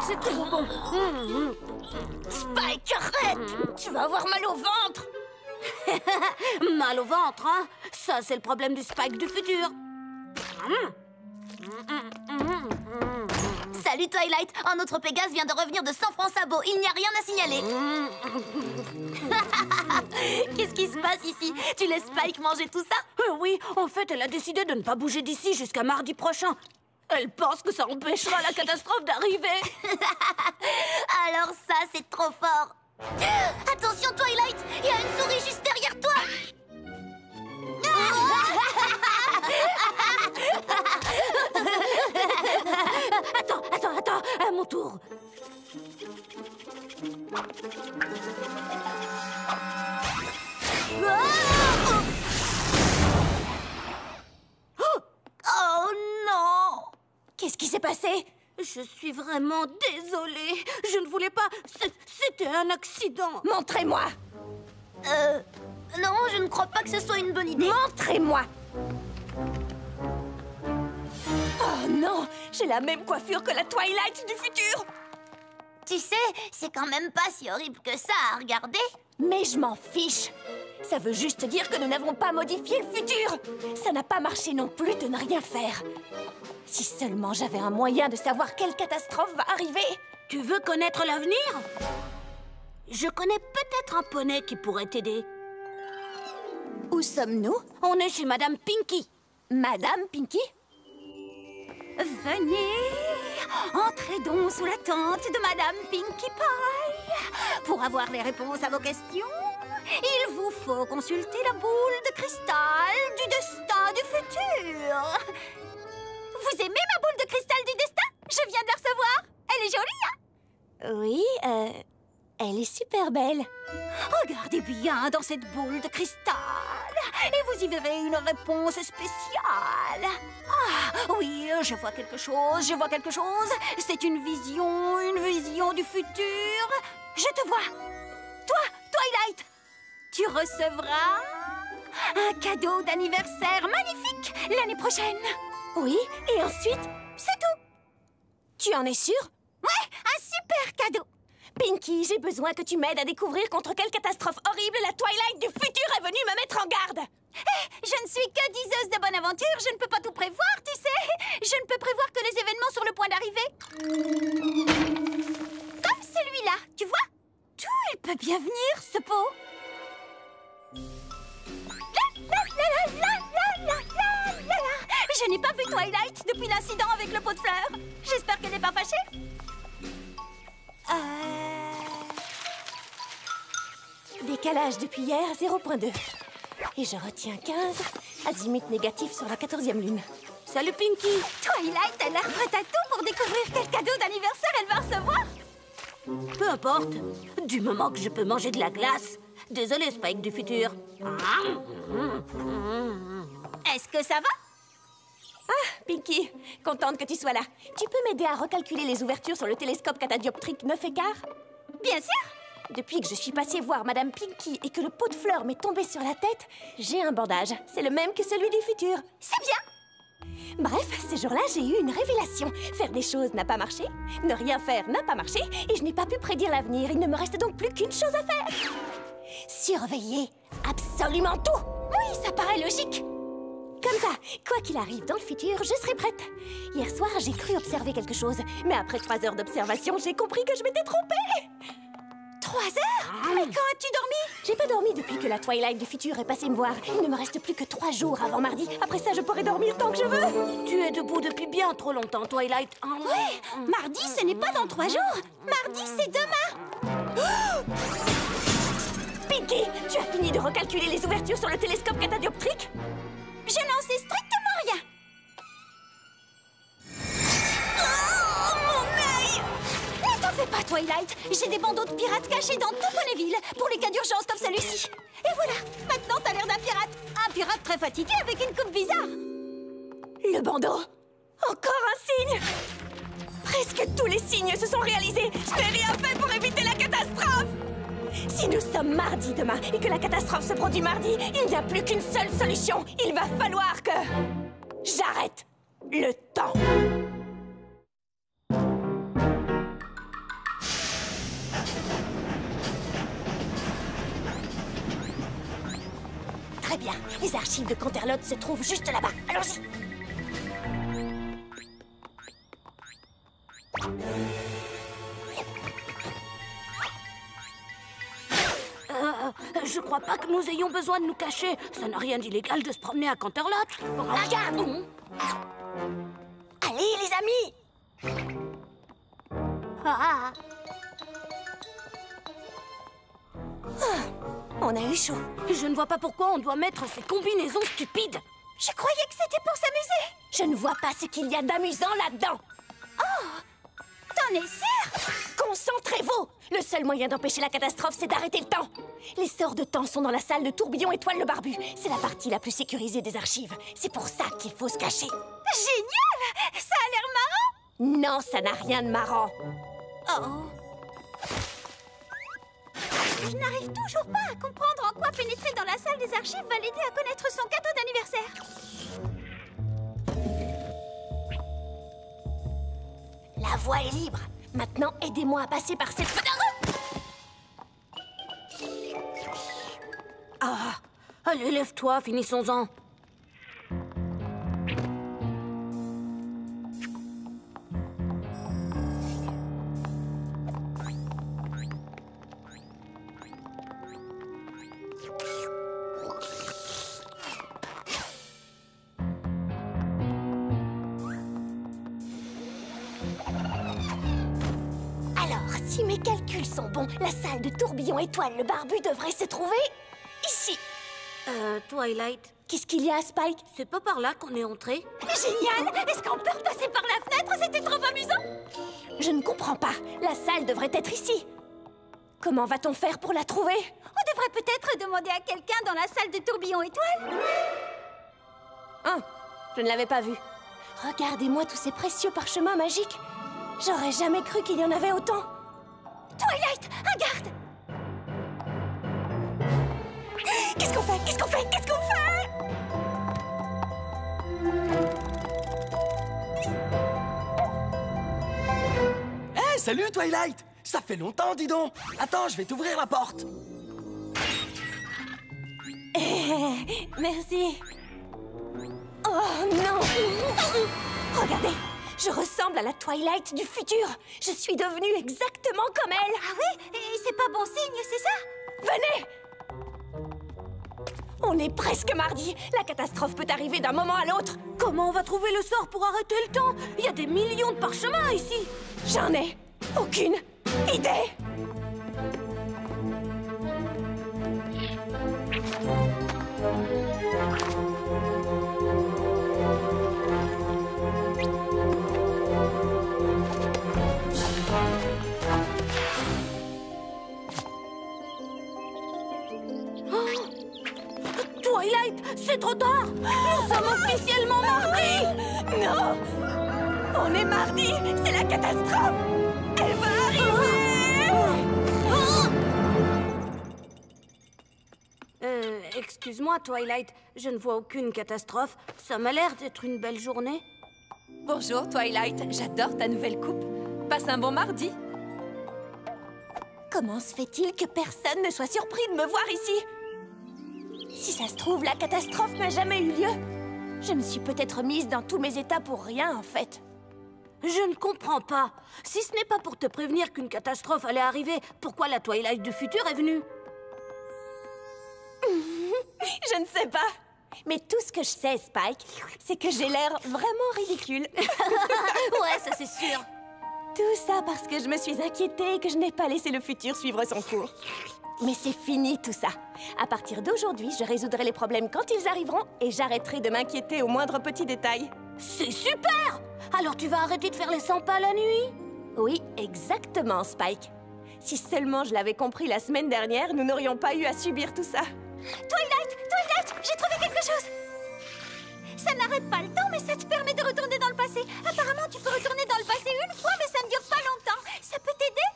C'est trop bon. Spike, arrête! Tu vas avoir mal au ventre! Mal au ventre, hein? Ça, c'est le problème du Spike du futur. Salut Twilight, un autre Pégase vient de revenir de San Francisco. Il n'y a rien à signaler. Qu'est-ce qui se passe ici? Tu laisses Spike manger tout ça? Oui, en fait, elle a décidé de ne pas bouger d'ici jusqu'à mardi prochain. Elle pense que ça empêchera la catastrophe d'arriver. Alors ça, c'est trop fort. Attention Twilight, il y a une souris juste derrière toi. Attends, à mon tour. Oh non! Qu'est-ce qui s'est passé? Je suis vraiment désolée. Je ne voulais pas... C'était un accident. Montrez-moi! Non, je ne crois pas que ce soit une bonne idée. Montrez-moi! Oh non! J'ai la même coiffure que la Twilight du futur! Tu sais, c'est quand même pas si horrible que ça à regarder. Mais je m'en fiche! Ça veut juste dire que nous n'avons pas modifié le futur! Ça n'a pas marché non plus de ne rien faire. Si seulement j'avais un moyen de savoir quelle catastrophe va arriver! Tu veux connaître l'avenir? Je connais peut-être un poney qui pourrait t'aider. Où sommes-nous? On est chez Madame Pinky. Madame Pinky? Venez, entrez donc sous la tente de Madame Pinkie Pie. Pour avoir les réponses à vos questions, il vous faut consulter la boule de cristal du destin du futur. Vous aimez ma boule de cristal du destin? Je viens de la recevoir. Elle est jolie, hein? Oui, elle est super belle. Regardez bien dans cette boule de cristal et vous y verrez une réponse spéciale. Ah, oui, je vois quelque chose, C'est une vision du futur. Je te vois. Toi, Twilight, tu recevras un cadeau d'anniversaire magnifique l'année prochaine. Oui, et ensuite? C'est tout. Tu en es sûre? Ouais, un super cadeau. Pinky, j'ai besoin que tu m'aides à découvrir contre quelle catastrophe horrible la Twilight du futur est venue me mettre en garde. Je ne suis que diseuse de bonne aventure, je ne peux pas tout prévoir, tu sais. Je ne peux prévoir que les événements sur le point d'arriver. Comme celui-là, tu vois? D'où il peut bien venir, ce pot? Je n'ai pas vu Twilight depuis l'incident avec le pot de fleurs. J'espère qu'elle n'est pas fâchée. Décalage depuis hier, 0.2. Et je retiens 15, azimut négatif sur la 14e lune. Salut Pinky. Twilight a l'air prête à tout pour découvrir quel cadeau d'anniversaire elle va recevoir. Peu importe, du moment que je peux manger de la glace. Désolée, Spike du futur. Est-ce que ça va? Ah, Pinky, contente que tu sois là. Tu peux m'aider à recalculer les ouvertures sur le télescope catadioptrique 9 écarts? Bien sûr. Depuis que je suis passée voir Madame Pinky et que le pot de fleurs m'est tombé sur la tête, j'ai un bandage. C'est le même que celui du futur. C'est bien. Bref, ce jour-là, j'ai eu une révélation. Faire des choses n'a pas marché, ne rien faire n'a pas marché, et je n'ai pas pu prédire l'avenir. Il ne me reste donc plus qu'une chose à faire. Surveiller absolument tout. Oui, ça paraît logique. Comme ça, quoi qu'il arrive dans le futur, je serai prête. Hier soir, j'ai cru observer quelque chose, mais après 3 heures d'observation, j'ai compris que je m'étais trompée. 3 heures? Mais quand as-tu dormi? J'ai pas dormi depuis que la Twilight du futur est passée me voir. Il ne me reste plus que 3 jours avant mardi. Après ça, je pourrai dormir tant que je veux. Tu es debout depuis bien trop longtemps, Twilight. Ouais, mardi, ce n'est pas dans 3 jours. Mardi, c'est demain. Pinky, tu as fini de recalculer les ouvertures sur le télescope catadioptrique? Je n'en sais strictement rien. Oh, mon œil! Ne t'en fais pas, Twilight. J'ai des bandeaux de pirates cachés dans tout Ponyville pour les cas d'urgence comme celui-ci. Et voilà, maintenant t'as l'air d'un pirate. Un pirate très fatigué avec une coupe bizarre. Le bandeau! Encore un signe! Presque tous les signes se sont réalisés. Je n'ai rien fait pour éviter la catastrophe! Si nous sommes mardi demain et que la catastrophe se produit mardi, il n'y a plus qu'une seule solution. Il va falloir que j'arrête le temps. Très bien. Les archives de Canterlot se trouvent juste là-bas. Allons-y. Je crois pas que nous ayons besoin de nous cacher. Ça n'a rien d'illégal de se promener à Canterlot. Regarde! Allez, les amis! On a eu chaud. Je ne vois pas pourquoi on doit mettre ces combinaisons stupides. Je croyais que c'était pour s'amuser. Je ne vois pas ce qu'il y a d'amusant là-dedans. T'en es sûr? Concentrez-vous! Le seul moyen d'empêcher la catastrophe, c'est d'arrêter le temps. Les sorts de temps sont dans la salle de tourbillon étoile le barbu. C'est la partie la plus sécurisée des archives. C'est pour ça qu'il faut se cacher. Génial! Ça a l'air marrant. Non, ça n'a rien de marrant. Je n'arrive toujours pas à comprendre en quoi pénétrer dans la salle des archives va l'aider à connaître son cadeau d'anniversaire. La voie est libre. Maintenant, aidez-moi à passer par cette... Allez, lève-toi, finissons-en. Si mes calculs sont bons, la salle de tourbillon étoile le barbu devrait se trouver ici. Twilight, Qu'est-ce qu'il y a, Spike? c'est pas par là qu'on est entré? Génial! Est-ce qu'on peut repasser par la fenêtre? C'était trop amusant! Je ne comprends pas. La salle devrait être ici. Comment va-t-on faire pour la trouver? On devrait peut-être demander à quelqu'un dans la salle de tourbillon étoile. Je ne l'avais pas vu. Regardez-moi tous ces précieux parchemins magiques. J'aurais jamais cru qu'il y en avait autant. Twilight, regarde! Qu'est-ce qu'on fait? Qu'est-ce qu'on fait? Qu'est-ce qu'on fait? Hé, salut Twilight! Ça fait longtemps, dis donc! Attends, je vais t'ouvrir la porte. Merci. Oh non! Regardez, je ressemble à la Twilight du futur. Je suis devenue exactement comme elle. Ah oui? Et c'est pas bon signe, c'est ça? Venez! On est presque mardi. La catastrophe peut arriver d'un moment à l'autre. Comment on va trouver le sort pour arrêter le temps? Il y a des millions de parchemins ici. J'en ai aucune idée. Twilight, c'est trop tard. Nous sommes officiellement mardi. Non! On est mardi. C'est la catastrophe. Elle va arriver. Excuse-moi, Twilight, je ne vois aucune catastrophe. Ça m'a l'air d'être une belle journée. Bonjour, Twilight. J'adore ta nouvelle coupe. Passe un bon mardi. Comment se fait-il que personne ne soit surpris de me voir ici? Si ça se trouve, la catastrophe n'a jamais eu lieu. Je me suis peut-être mise dans tous mes états pour rien, en fait. Je ne comprends pas. Si ce n'est pas pour te prévenir qu'une catastrophe allait arriver, pourquoi la Twilight du futur est venue? Je ne sais pas. Mais tout ce que je sais, Spike, c'est que j'ai l'air vraiment ridicule. Ouais, ça c'est sûr. Tout ça parce que je me suis inquiétée et que je n'ai pas laissé le futur suivre son cours. Mais c'est fini tout ça. À partir d'aujourd'hui, je résoudrai les problèmes quand ils arriveront et j'arrêterai de m'inquiéter au moindre petit détail. C'est super! Alors tu vas arrêter de faire les 100 pas la nuit? Oui, exactement, Spike. Si seulement je l'avais compris la semaine dernière, nous n'aurions pas eu à subir tout ça. Twilight! Twilight! J'ai trouvé quelque chose! Ça n'arrête pas le temps, mais ça te permet de retourner dans le passé. Apparemment, tu peux retourner dans le passé une fois, mais ça ne dure pas longtemps. Ça peut t'aider?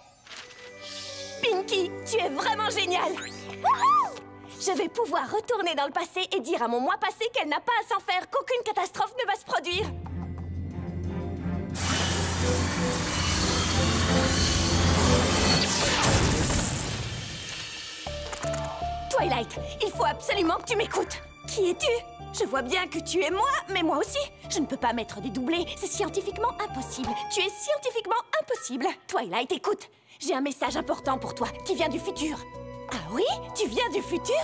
Pinky, tu es vraiment géniale! Wouhou! Je vais pouvoir retourner dans le passé et dire à mon moi passé qu'elle n'a pas à s'en faire, qu'aucune catastrophe ne va se produire. Twilight, il faut absolument que tu m'écoutes. Qui es-tu? Je vois bien que tu es moi, mais moi aussi. Je ne peux pas mettre des doublés, c'est scientifiquement impossible. Tu es scientifiquement impossible. Twilight, écoute, j'ai un message important pour toi qui vient du futur. Ah oui? Tu viens du futur?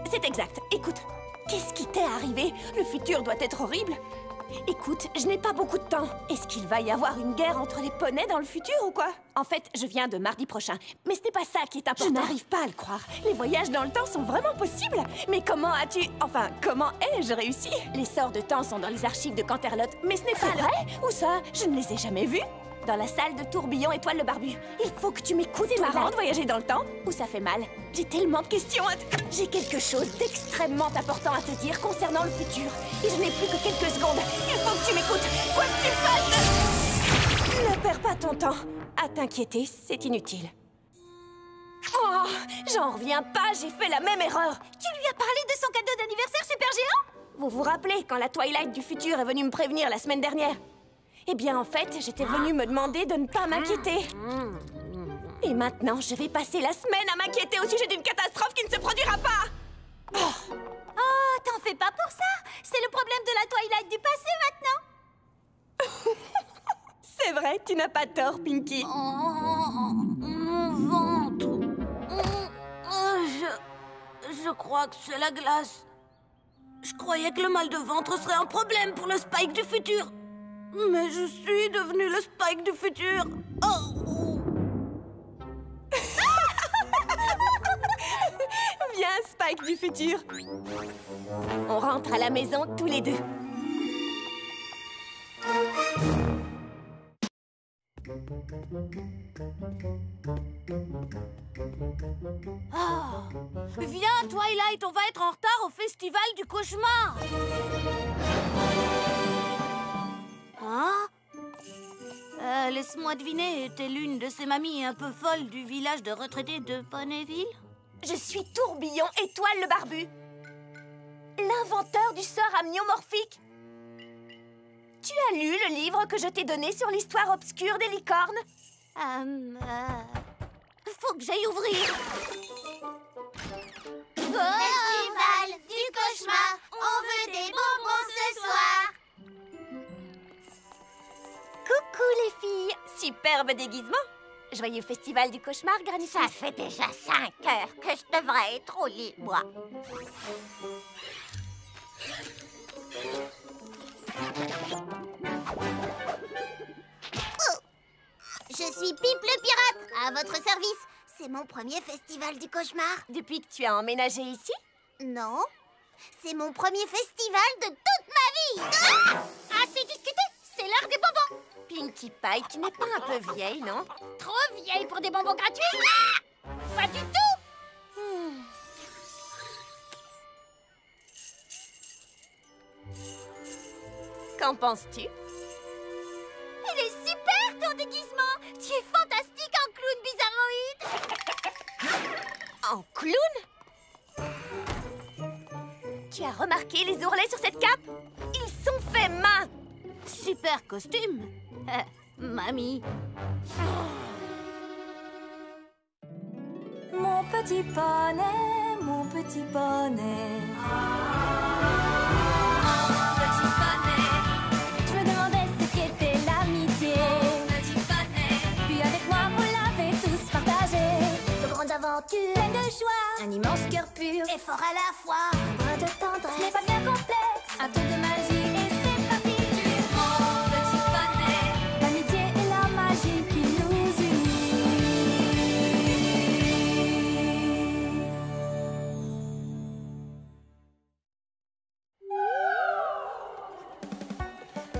C'est exact. Écoute, qu'est-ce qui t'est arrivé? Le futur doit être horrible. Écoute, je n'ai pas beaucoup de temps. Est-ce qu'il va y avoir une guerre entre les poneys dans le futur ou quoi? En fait, je viens de mardi prochain. Mais ce n'est pas ça qui est important. Je n'arrive pas à le croire. Les voyages dans le temps sont vraiment possibles. Mais comment as-tu... Enfin, comment ai-je réussi? Les sorts de temps sont dans les archives de Canterlot. Mais ce n'est pas vrai? Où ça? Je ne les ai jamais vus. Dans la salle de tourbillon Étoile le Barbu. Il faut que tu m'écoutes. C'est marrant de voyager dans le temps ou ça fait mal? J'ai tellement de questions à J'ai quelque chose d'extrêmement important à te dire concernant le futur. Et je n'ai plus que quelques secondes. Il faut que tu m'écoutes. Quoi que tu fasses, ne perds pas ton temps. À t'inquiéter, c'est inutile. Oh, j'en reviens pas, j'ai fait la même erreur. Tu lui as parlé de son cadeau d'anniversaire super géant? Vous vous rappelez quand la Twilight du futur est venue me prévenir la semaine dernière? Eh bien, en fait, j'étais venue me demander de ne pas m'inquiéter. Et maintenant, je vais passer la semaine à m'inquiéter au sujet d'une catastrophe qui ne se produira pas. Oh, t'en fais pas pour ça. C'est le problème de la Twilight du passé, maintenant. C'est vrai, tu n'as pas tort, Pinky. Mon ventre. Je crois que c'est la glace. Je croyais que le mal de ventre serait un problème pour le Spike du futur. Mais je suis devenue le Spike du futur. Oh. Viens, Spike du futur. On rentre à la maison tous les deux. Ah. Viens, Twilight, on va être en retard au festival du cauchemar. Hein? Laisse-moi deviner, t'es l'une de ces mamies un peu folles du village de retraités de Ponyville? Je suis Tourbillon Étoile le Barbu, l'inventeur du sort amniomorphique. Tu as lu le livre que je t'ai donné sur l'histoire obscure des licornes? Faut que j'aille ouvrir. Festival du cauchemar, on veut des bonbons ce soir. Coucou les filles, superbe déguisement. Joyeux festival du cauchemar, Granny. Ça fait déjà 5 heures que je devrais être au lit, moi. Oh. Je suis Pip le pirate, à votre service. C'est mon premier festival du cauchemar. Depuis que tu as emménagé ici? Non, c'est mon premier festival de toute ma vie. Ah! Assez discuté, c'est l'heure des bonbons. Pinkie Pie, tu n'es pas un peu vieille, non? Trop vieille pour des bonbons gratuits? Ah! Pas du tout. Qu'en penses-tu? Il est super, ton déguisement. Tu es fantastique en clown bizarroïde. En clown? Tu as remarqué les ourlets sur cette cape? Ils sont faits main. Super costume. Mamie. Mon petit poney, mon petit poney. Mon petit poney. Je me demandais ce qu'était l'amitié. Mon petit poney. Puis avec moi, vous l'avez tous partagé. De grandes aventures, pleines de joie. Un immense cœur pur et fort à la fois. Un brin de tendresse, ce n'est pas bien complexe. Un tour de magie et c'est parti. Mon petit poney. L'amitié et la magie qui nous unit.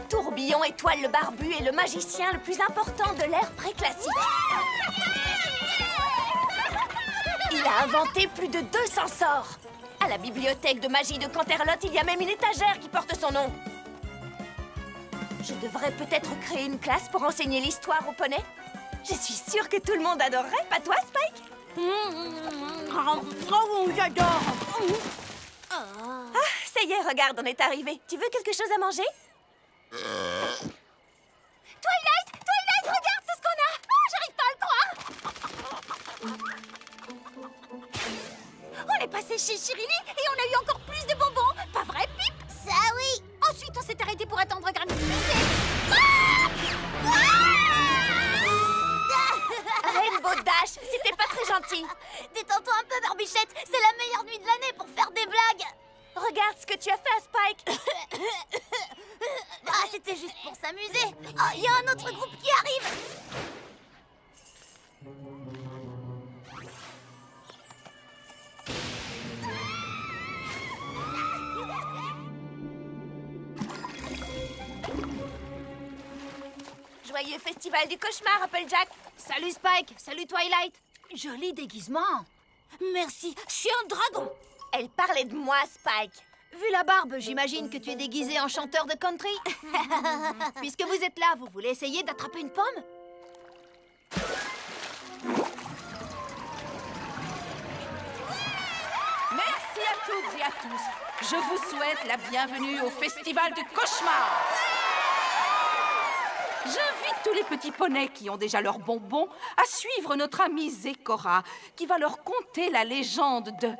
Tourbillon, Étoile le barbu est le magicien le plus important de l'ère préclassique. Il a inventé plus de 200 sorts. À la bibliothèque de magie de Canterlot, il y a même une étagère qui porte son nom. Je devrais peut-être créer une classe pour enseigner l'histoire aux poneys. Je suis sûre que tout le monde adorerait, pas toi, Spike? Oh, j'adore. Ah, ça y est, regarde, on est arrivé. Tu veux quelque chose à manger? Twilight! Twilight, regarde tout ce qu'on a! Oh, j'arrive pas à le croire! On est passé chez Chirini et on a eu encore plus de bonbons! Pas vrai, Pip? Ça oui! Ensuite, on s'est arrêté pour attendre Granny Smith. Rainbow Dash, c'était pas très gentil. Détends-toi un peu, Barbichette. C'est la meilleure nuit de l'année pour faire des blagues. Regarde ce que tu as fait à Spike. Ah, c'était juste pour s'amuser. Oh, il y a un autre groupe qui arrive. Joyeux festival du cauchemar, Applejack. Salut Spike, salut Twilight. Joli déguisement. Merci, je suis un dragon. Elle parlait de moi, Spike. Vu la barbe, j'imagine que tu es déguisé en chanteur de country. Puisque vous êtes là, vous voulez essayer d'attraper une pomme? Merci à toutes et à tous. Je vous souhaite la bienvenue au Festival du Cauchemar. J'invite tous les petits poneys qui ont déjà leurs bonbons à suivre notre amie Zécora, qui va leur conter la légende de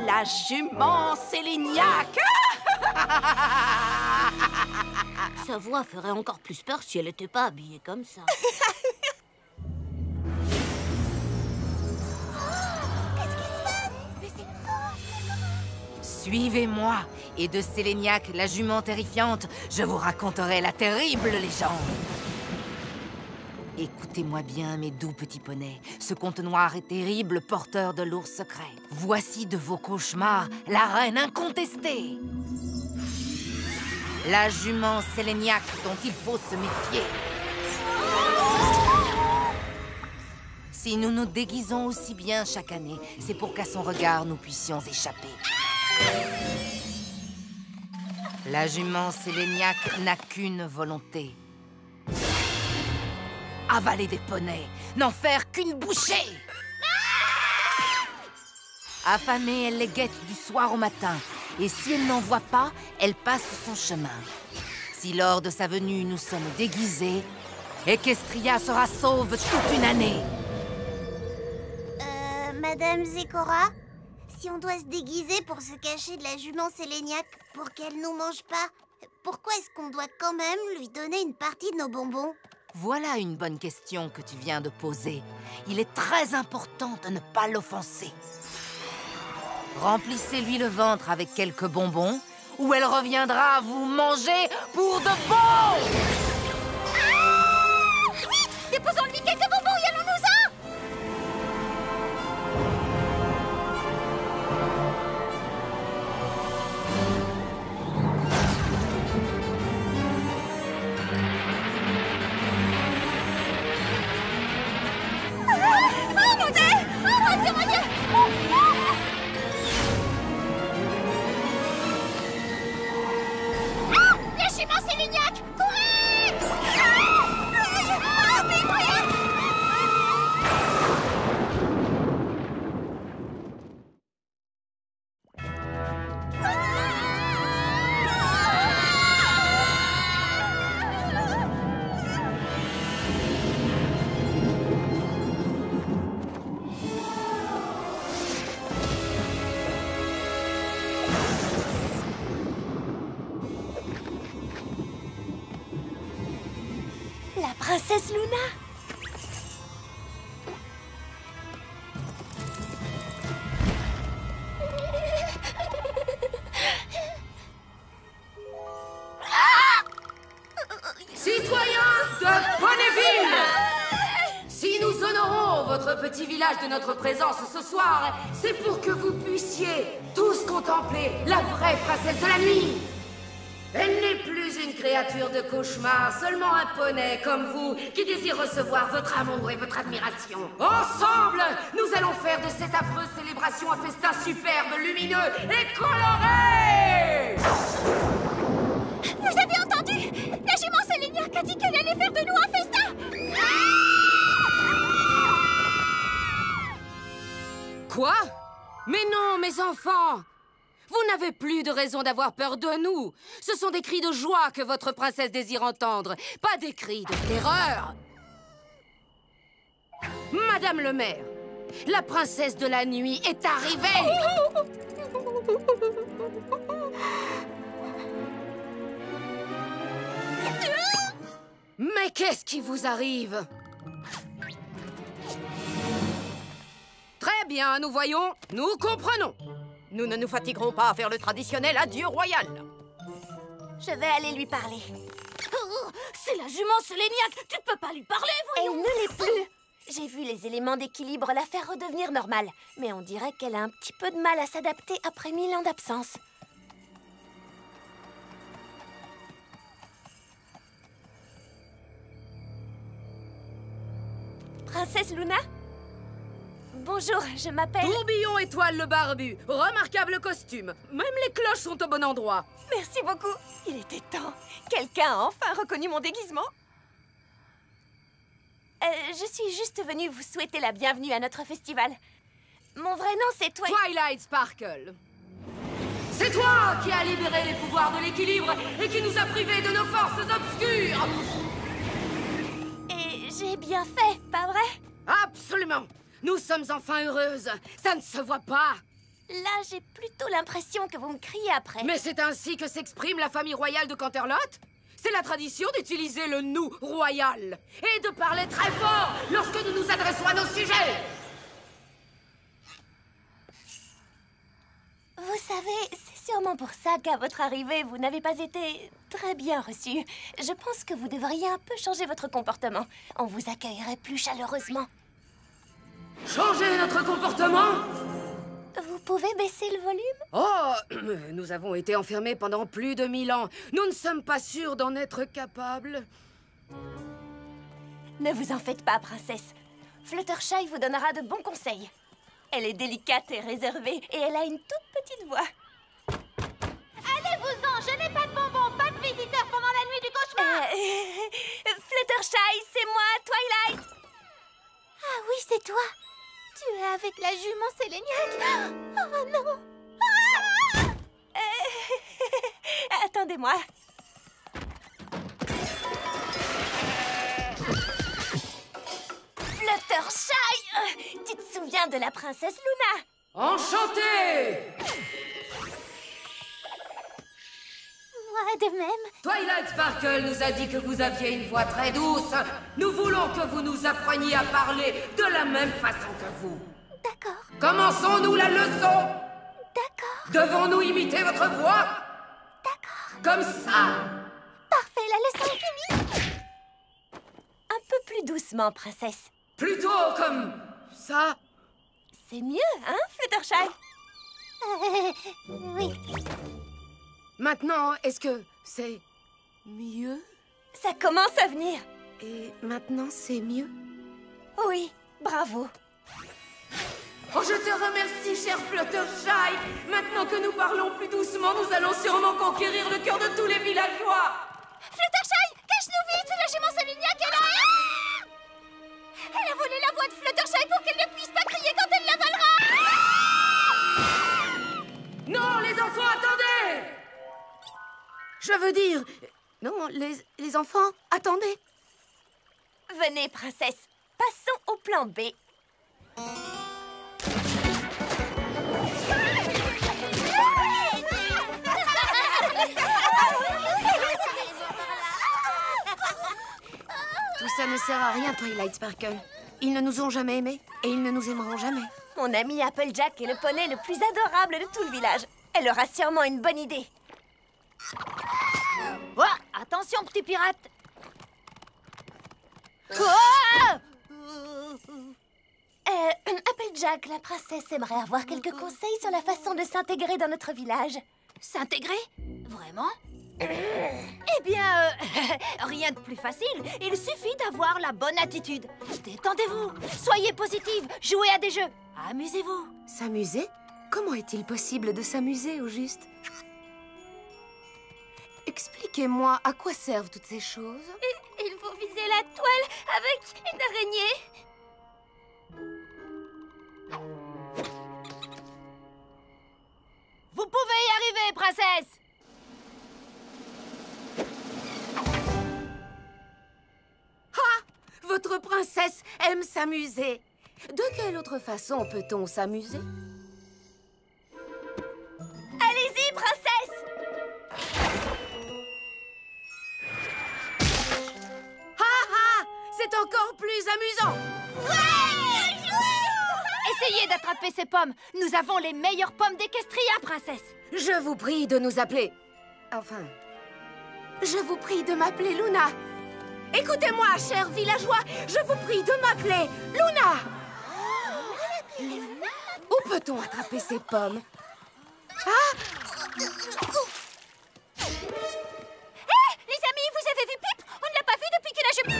la jument Séléniaque. Sa voix ferait encore plus peur si elle n'était pas habillée comme ça. Suivez-moi, et de Séléniaque, la jument terrifiante, je vous raconterai la terrible légende. Écoutez-moi bien, mes doux petits poneys, ce conte noir et terrible porteur de lourds secrets. Voici de vos cauchemars la reine incontestée. La jument Séléniaque dont il faut se méfier. Si nous nous déguisons aussi bien chaque année, c'est pour qu'à son regard nous puissions échapper. La jument Séléniaque n'a qu'une volonté. Avaler des poneys, n'en faire qu'une bouchée. Affamée, elle les guette du soir au matin. Et si elle n'en voit pas, elle passe son chemin. Si lors de sa venue, nous sommes déguisés, Equestria sera sauve toute une année. Madame Zécora, si on doit se déguiser pour se cacher de la jument Séléniaque pour qu'elle nous mange pas, pourquoi est-ce qu'on doit quand même lui donner une partie de nos bonbons? Voilà une bonne question que tu viens de poser. Il est très important de ne pas l'offenser. Remplissez-lui le ventre avec quelques bonbons, ou elle reviendra vous manger pour de bon! Vite! Déposons-lui quelques bonbons et allons-nous-en! Oh mon Dieu! Oh mon Dieu, mon Dieu! La jument Séléniaque! Courez! Vite, Princesse Luna! Citoyens de Ponyville! Si nous honorons votre petit village de notre présence ce soir, c'est pour que vous puissiez tous contempler la vraie princesse de la nuit. Elle n'est plus une créature de cauchemar, seulement un poney comme vous qui désire recevoir votre amour et votre admiration. Ensemble, nous allons faire de cette affreuse célébration un festin superbe, lumineux et coloré! Vous avez entendu? La jument Séléniaque a dit qu'elle allait faire de nous un festin! Quoi? Mais non, mes enfants! Vous n'avez plus de raison d'avoir peur de nous. Ce sont des cris de joie que votre princesse désire entendre, pas des cris de terreur. Madame le maire, la princesse de la nuit est arrivée. Mais qu'est-ce qui vous arrive? Très bien, nous voyons, nous comprenons. Nous ne nous fatiguerons pas à faire le traditionnel adieu royal. Je vais aller lui parler. Oh, c'est la jument Séléniaque. Tu ne peux pas lui parler, voyons. Elle ne l'est plus. J'ai vu les éléments d'équilibre la faire redevenir normale. Mais on dirait qu'elle a un petit peu de mal à s'adapter après 1000 ans d'absence. Princesse Luna? Bonjour, je m'appelle... Tourbillon Étoile le Barbu, remarquable costume. Même les cloches sont au bon endroit. Merci beaucoup. Il était temps. Quelqu'un a enfin reconnu mon déguisement. Je suis juste venue vous souhaiter la bienvenue à notre festival. Mon vrai nom, c'est Twilight Sparkle. C'est toi qui as libéré les pouvoirs de l'équilibre et qui nous a privés de nos forces obscures. Et j'ai bien fait, pas vrai? Absolument. Nous sommes enfin heureuses. Ça ne se voit pas. Là, j'ai plutôt l'impression que vous me criez après. Mais c'est ainsi que s'exprime la famille royale de Canterlot. C'est la tradition d'utiliser le « nous » royal et de parler très fort lorsque nous nous adressons à nos sujets. Vous savez, c'est sûrement pour ça qu'à votre arrivée, vous n'avez pas été très bien reçu. Je pense que vous devriez un peu changer votre comportement. On vous accueillerait plus chaleureusement. Changer notre comportement? Vous pouvez baisser le volume? Oh, nous avons été enfermés pendant plus de 1000 ans. Nous ne sommes pas sûrs d'en être capables. Ne vous en faites pas, princesse. Fluttershy vous donnera de bons conseils. Elle est délicate et réservée, et elle a une toute petite voix. Allez-vous-en, je n'ai pas de bonbons, pas de visiteurs pendant la nuit du cauchemar. Fluttershy, c'est moi, Twilight. Ah oui, c'est toi. Tu es avec la jument Séléniaque. Oh non. Attendez-moi. Fluttershy, tu te souviens de la princesse Luna? Enchantée! Moi de même. Twilight Sparkle nous a dit que vous aviez une voix très douce. Nous voulons que vous nous appreniez à parler de la même façon que vous. D'accord. Commençons-nous la leçon? D'accord. Devons-nous imiter votre voix? D'accord. Comme ça. Parfait, la leçon est finie. Un peu plus doucement, princesse. Plutôt comme ça. C'est mieux, hein, Fluttershy? Oui. Maintenant, est-ce que c'est mieux? Ça commence à venir. Et maintenant, c'est mieux? Oui, bravo. Oh, je te remercie, cher Fluttershy. Maintenant que nous parlons plus doucement, nous allons sûrement conquérir le cœur de tous les villageois. Fluttershy, cache-nous vite, la jument Séléniaque est là. Elle a volé la voix de Fluttershy pour qu'elle ne puisse pas crier quand elle l'avalera. Non, les enfants, attendez! Je veux dire... Non, les enfants, attendez. Venez, princesse. Passons au plan B. Tout ça ne sert à rien, Twilight Sparkle. Ils ne nous ont jamais aimés et ils ne nous aimeront jamais. Mon ami Applejack est le poney le plus adorable de tout le village. Elle aura sûrement une bonne idée. Oh, attention, petit pirate. Applejack, la princesse aimerait avoir quelques conseils sur la façon de s'intégrer dans notre village. S'intégrer? Vraiment? Eh bien, rien de plus facile. Il suffit d'avoir la bonne attitude. Détendez-vous, soyez positive, jouez à des jeux, amusez-vous. S'amuser? Comment est-il possible de s'amuser, au juste? Expliquez-moi, à quoi servent toutes ces choses? Il faut viser la toile avec une araignée. Vous pouvez y arriver, princesse! Votre princesse aime s'amuser. De quelle autre façon peut-on s'amuser? Allez-y, princesse! C'est encore plus amusant! Essayez d'attraper ces pommes. Nous avons les meilleures pommes d'Equestria, princesse. Je vous prie de nous appeler... Enfin... Je vous prie de m'appeler Luna. Écoutez-moi, chers villageois, je vous prie de m'appeler Luna. Où peut-on attraper ces pommes? Les amis, vous avez vu Pip? On ne l'a pas vu depuis que la jument...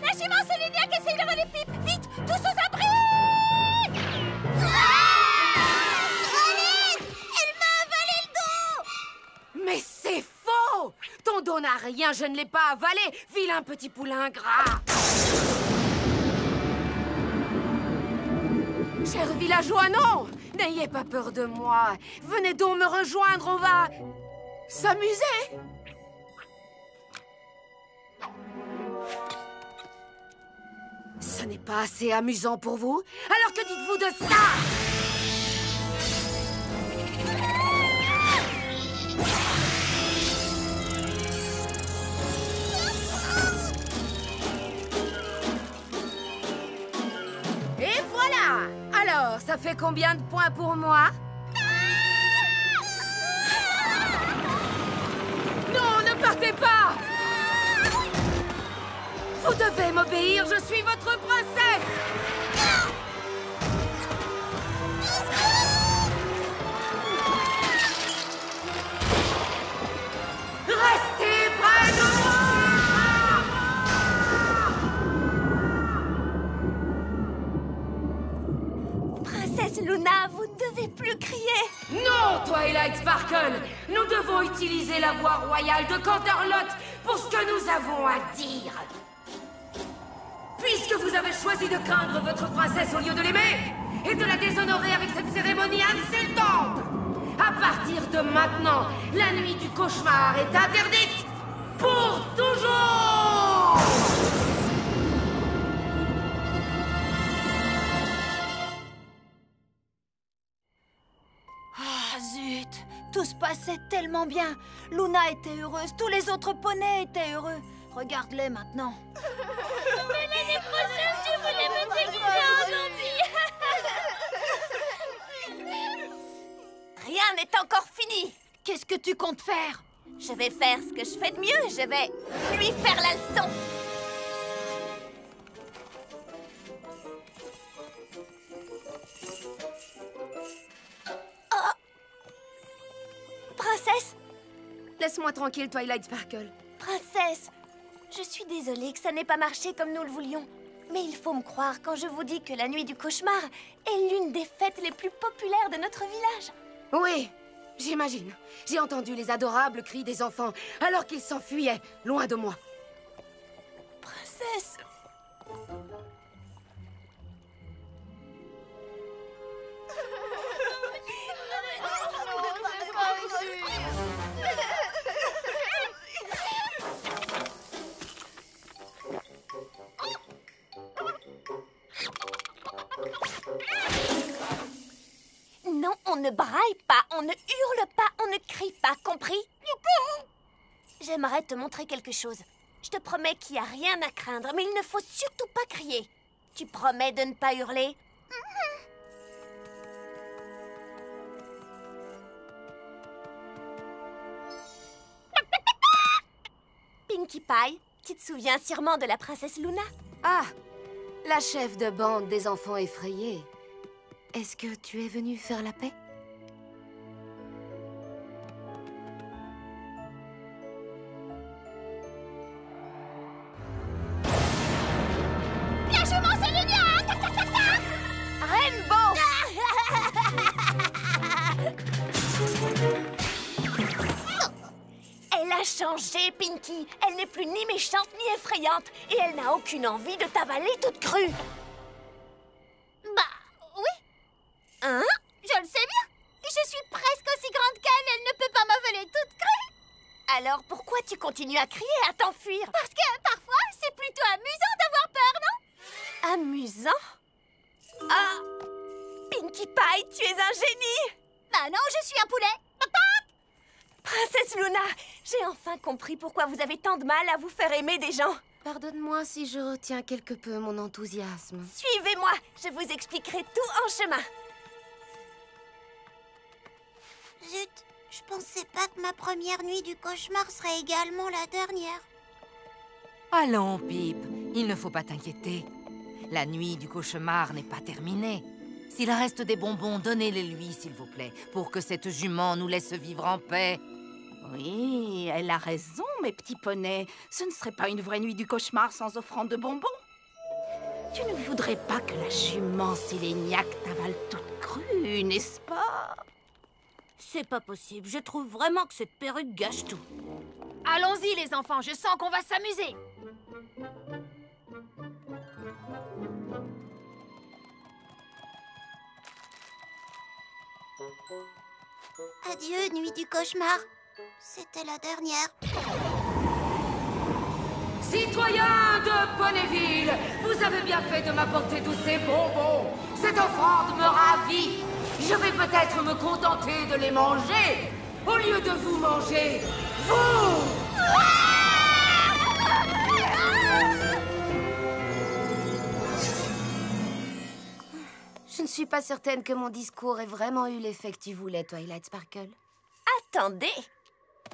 La jument Sélénia qui essaye de voler Pip! Vite, tous aux abris! Elle m'a avalé le dos! Mais c'est faux! Ton dos n'a rien, je ne l'ai pas avalé, vilain petit poulain gras! Chers villageois, non! N'ayez pas peur de moi. Venez donc me rejoindre, on va... s'amuser! Ce n'est pas assez amusant pour vous? Alors que dites-vous de ça? Et voilà! Alors, ça fait combien de points pour moi? Non, ne partez pas! Vous devez m'obéir, je suis votre princesse! Restez près de moi! Princesse Luna, vous ne devez plus crier. Non, Twilight Sparkle! Nous devons utiliser la voix royale de Canterlot pour ce que nous avons à dire. Puisque vous avez choisi de craindre votre princesse au lieu de l'aimer et de la déshonorer avec cette cérémonie insultante, à partir de maintenant, la nuit du cauchemar est interdite pour toujours! Ah, zut! Tout se passait tellement bien. Luna était heureuse, tous les autres poneys étaient heureux. Regarde-les maintenant. Mais l'année prochaine, je voulais me déguiser en zombie. Rien n'est encore fini. Qu'est-ce que tu comptes faire? Je vais faire ce que je fais de mieux. Je vais lui faire la leçon. Oh. Princesse? Laisse-moi tranquille, Twilight Sparkle. Princesse, je suis désolée que ça n'ait pas marché comme nous le voulions. Mais il faut me croire quand je vous dis que la nuit du cauchemar est l'une des fêtes les plus populaires de notre village. Oui, j'imagine. J'ai entendu les adorables cris des enfants alors qu'ils s'enfuyaient, loin de moi. Princesse... Non, on ne braille pas, on ne hurle pas, on ne crie pas, compris? J'aimerais te montrer quelque chose. Je te promets qu'il n'y a rien à craindre, mais il ne faut surtout pas crier. Tu promets de ne pas hurler? Pinkie Pie, tu te souviens sûrement de la princesse Luna? Ah, la chef de bande des enfants effrayés. Est-ce que tu es venue faire la paix? La jument Sélénia! Rainbow! Elle a changé, Pinkie. Elle n'est plus ni méchante ni effrayante. Et elle n'a aucune envie de t'avaler toute crue. Bah, oui. Hein? Je le sais bien. Je suis presque aussi grande qu'elle. Elle ne peut pas m'avaler toute crue. Alors pourquoi tu continues à crier, à t'enfuir? Parce que parfois, c'est plutôt amusant d'avoir peur, non? Amusant? Ah! Pinkie Pie, tu es un génie! Bah non, je suis un poulet. Princesse Luna, j'ai enfin compris pourquoi vous avez tant de mal à vous faire aimer des gens. Pardonne-moi si je retiens quelque peu mon enthousiasme. Suivez-moi, je vous expliquerai tout en chemin. Zut, je pensais pas que ma première nuit du cauchemar serait également la dernière. Allons, Pip, il ne faut pas t'inquiéter. La nuit du cauchemar n'est pas terminée. S'il reste des bonbons, donnez-les-lui, s'il vous plaît, pour que cette jument nous laisse vivre en paix. Oui, elle a raison, mes petits poneys. Ce ne serait pas une vraie nuit du cauchemar sans offrande de bonbons. Tu ne voudrais pas que la jument Séléniaque t'avale toute crue, n'est-ce pas? C'est pas possible. Je trouve vraiment que cette perruque gâche tout. Allons-y, les enfants, je sens qu'on va s'amuser. Adieu, nuit du cauchemar. C'était la dernière. Citoyens de Ponyville, vous avez bien fait de m'apporter tous ces bonbons. Cette offrande me ravit. Je vais peut-être me contenter de les manger au lieu de vous manger, vous! Je ne suis pas certaine que mon discours ait vraiment eu l'effet que tu voulais, Twilight Sparkle. Attendez!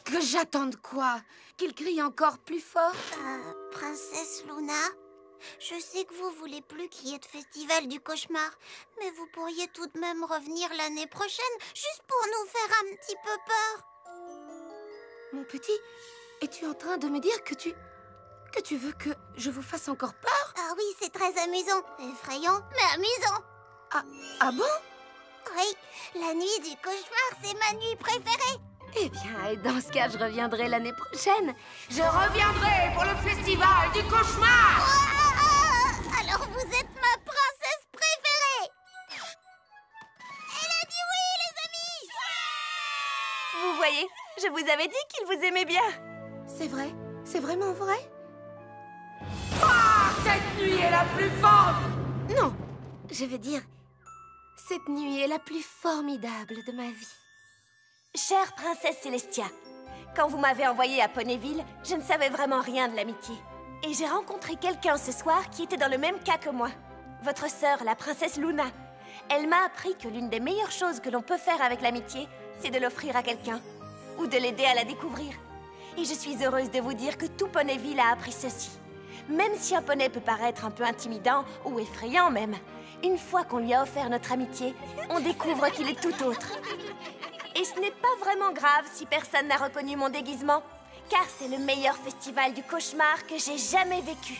Que j'attende quoi? Qu'il crie encore plus fort? Princesse Luna, je sais que vous voulez plus qu'il y ait de festival du cauchemar, mais vous pourriez tout de même revenir l'année prochaine, juste pour nous faire un petit peu peur. Mon petit, es-tu en train de me dire que tu veux que je vous fasse encore peur? Ah oui, c'est très amusant. Effrayant, mais amusant. Ah bon? Oui, la nuit du cauchemar, c'est ma nuit préférée. Eh bien, et dans ce cas, je reviendrai l'année prochaine. Je reviendrai pour le festival du cauchemar. Alors vous êtes ma princesse préférée. Elle a dit oui, les amis. Vous voyez, je vous avais dit qu'il vous aimait bien. C'est vrai? C'est vraiment vrai? Ah, cette nuit est la plus forte. Non, je veux dire, cette nuit est la plus formidable de ma vie. Chère princesse Célestia, quand vous m'avez envoyée à Ponyville, je ne savais vraiment rien de l'amitié. Et j'ai rencontré quelqu'un ce soir qui était dans le même cas que moi. Votre sœur, la princesse Luna. Elle m'a appris que l'une des meilleures choses que l'on peut faire avec l'amitié, c'est de l'offrir à quelqu'un. Ou de l'aider à la découvrir. Et je suis heureuse de vous dire que tout Ponyville a appris ceci. Même si un poney peut paraître un peu intimidant, ou effrayant même, une fois qu'on lui a offert notre amitié, on découvre qu'il est tout autre. Et ce n'est pas vraiment grave si personne n'a reconnu mon déguisement, car c'est le meilleur festival du cauchemar que j'ai jamais vécu.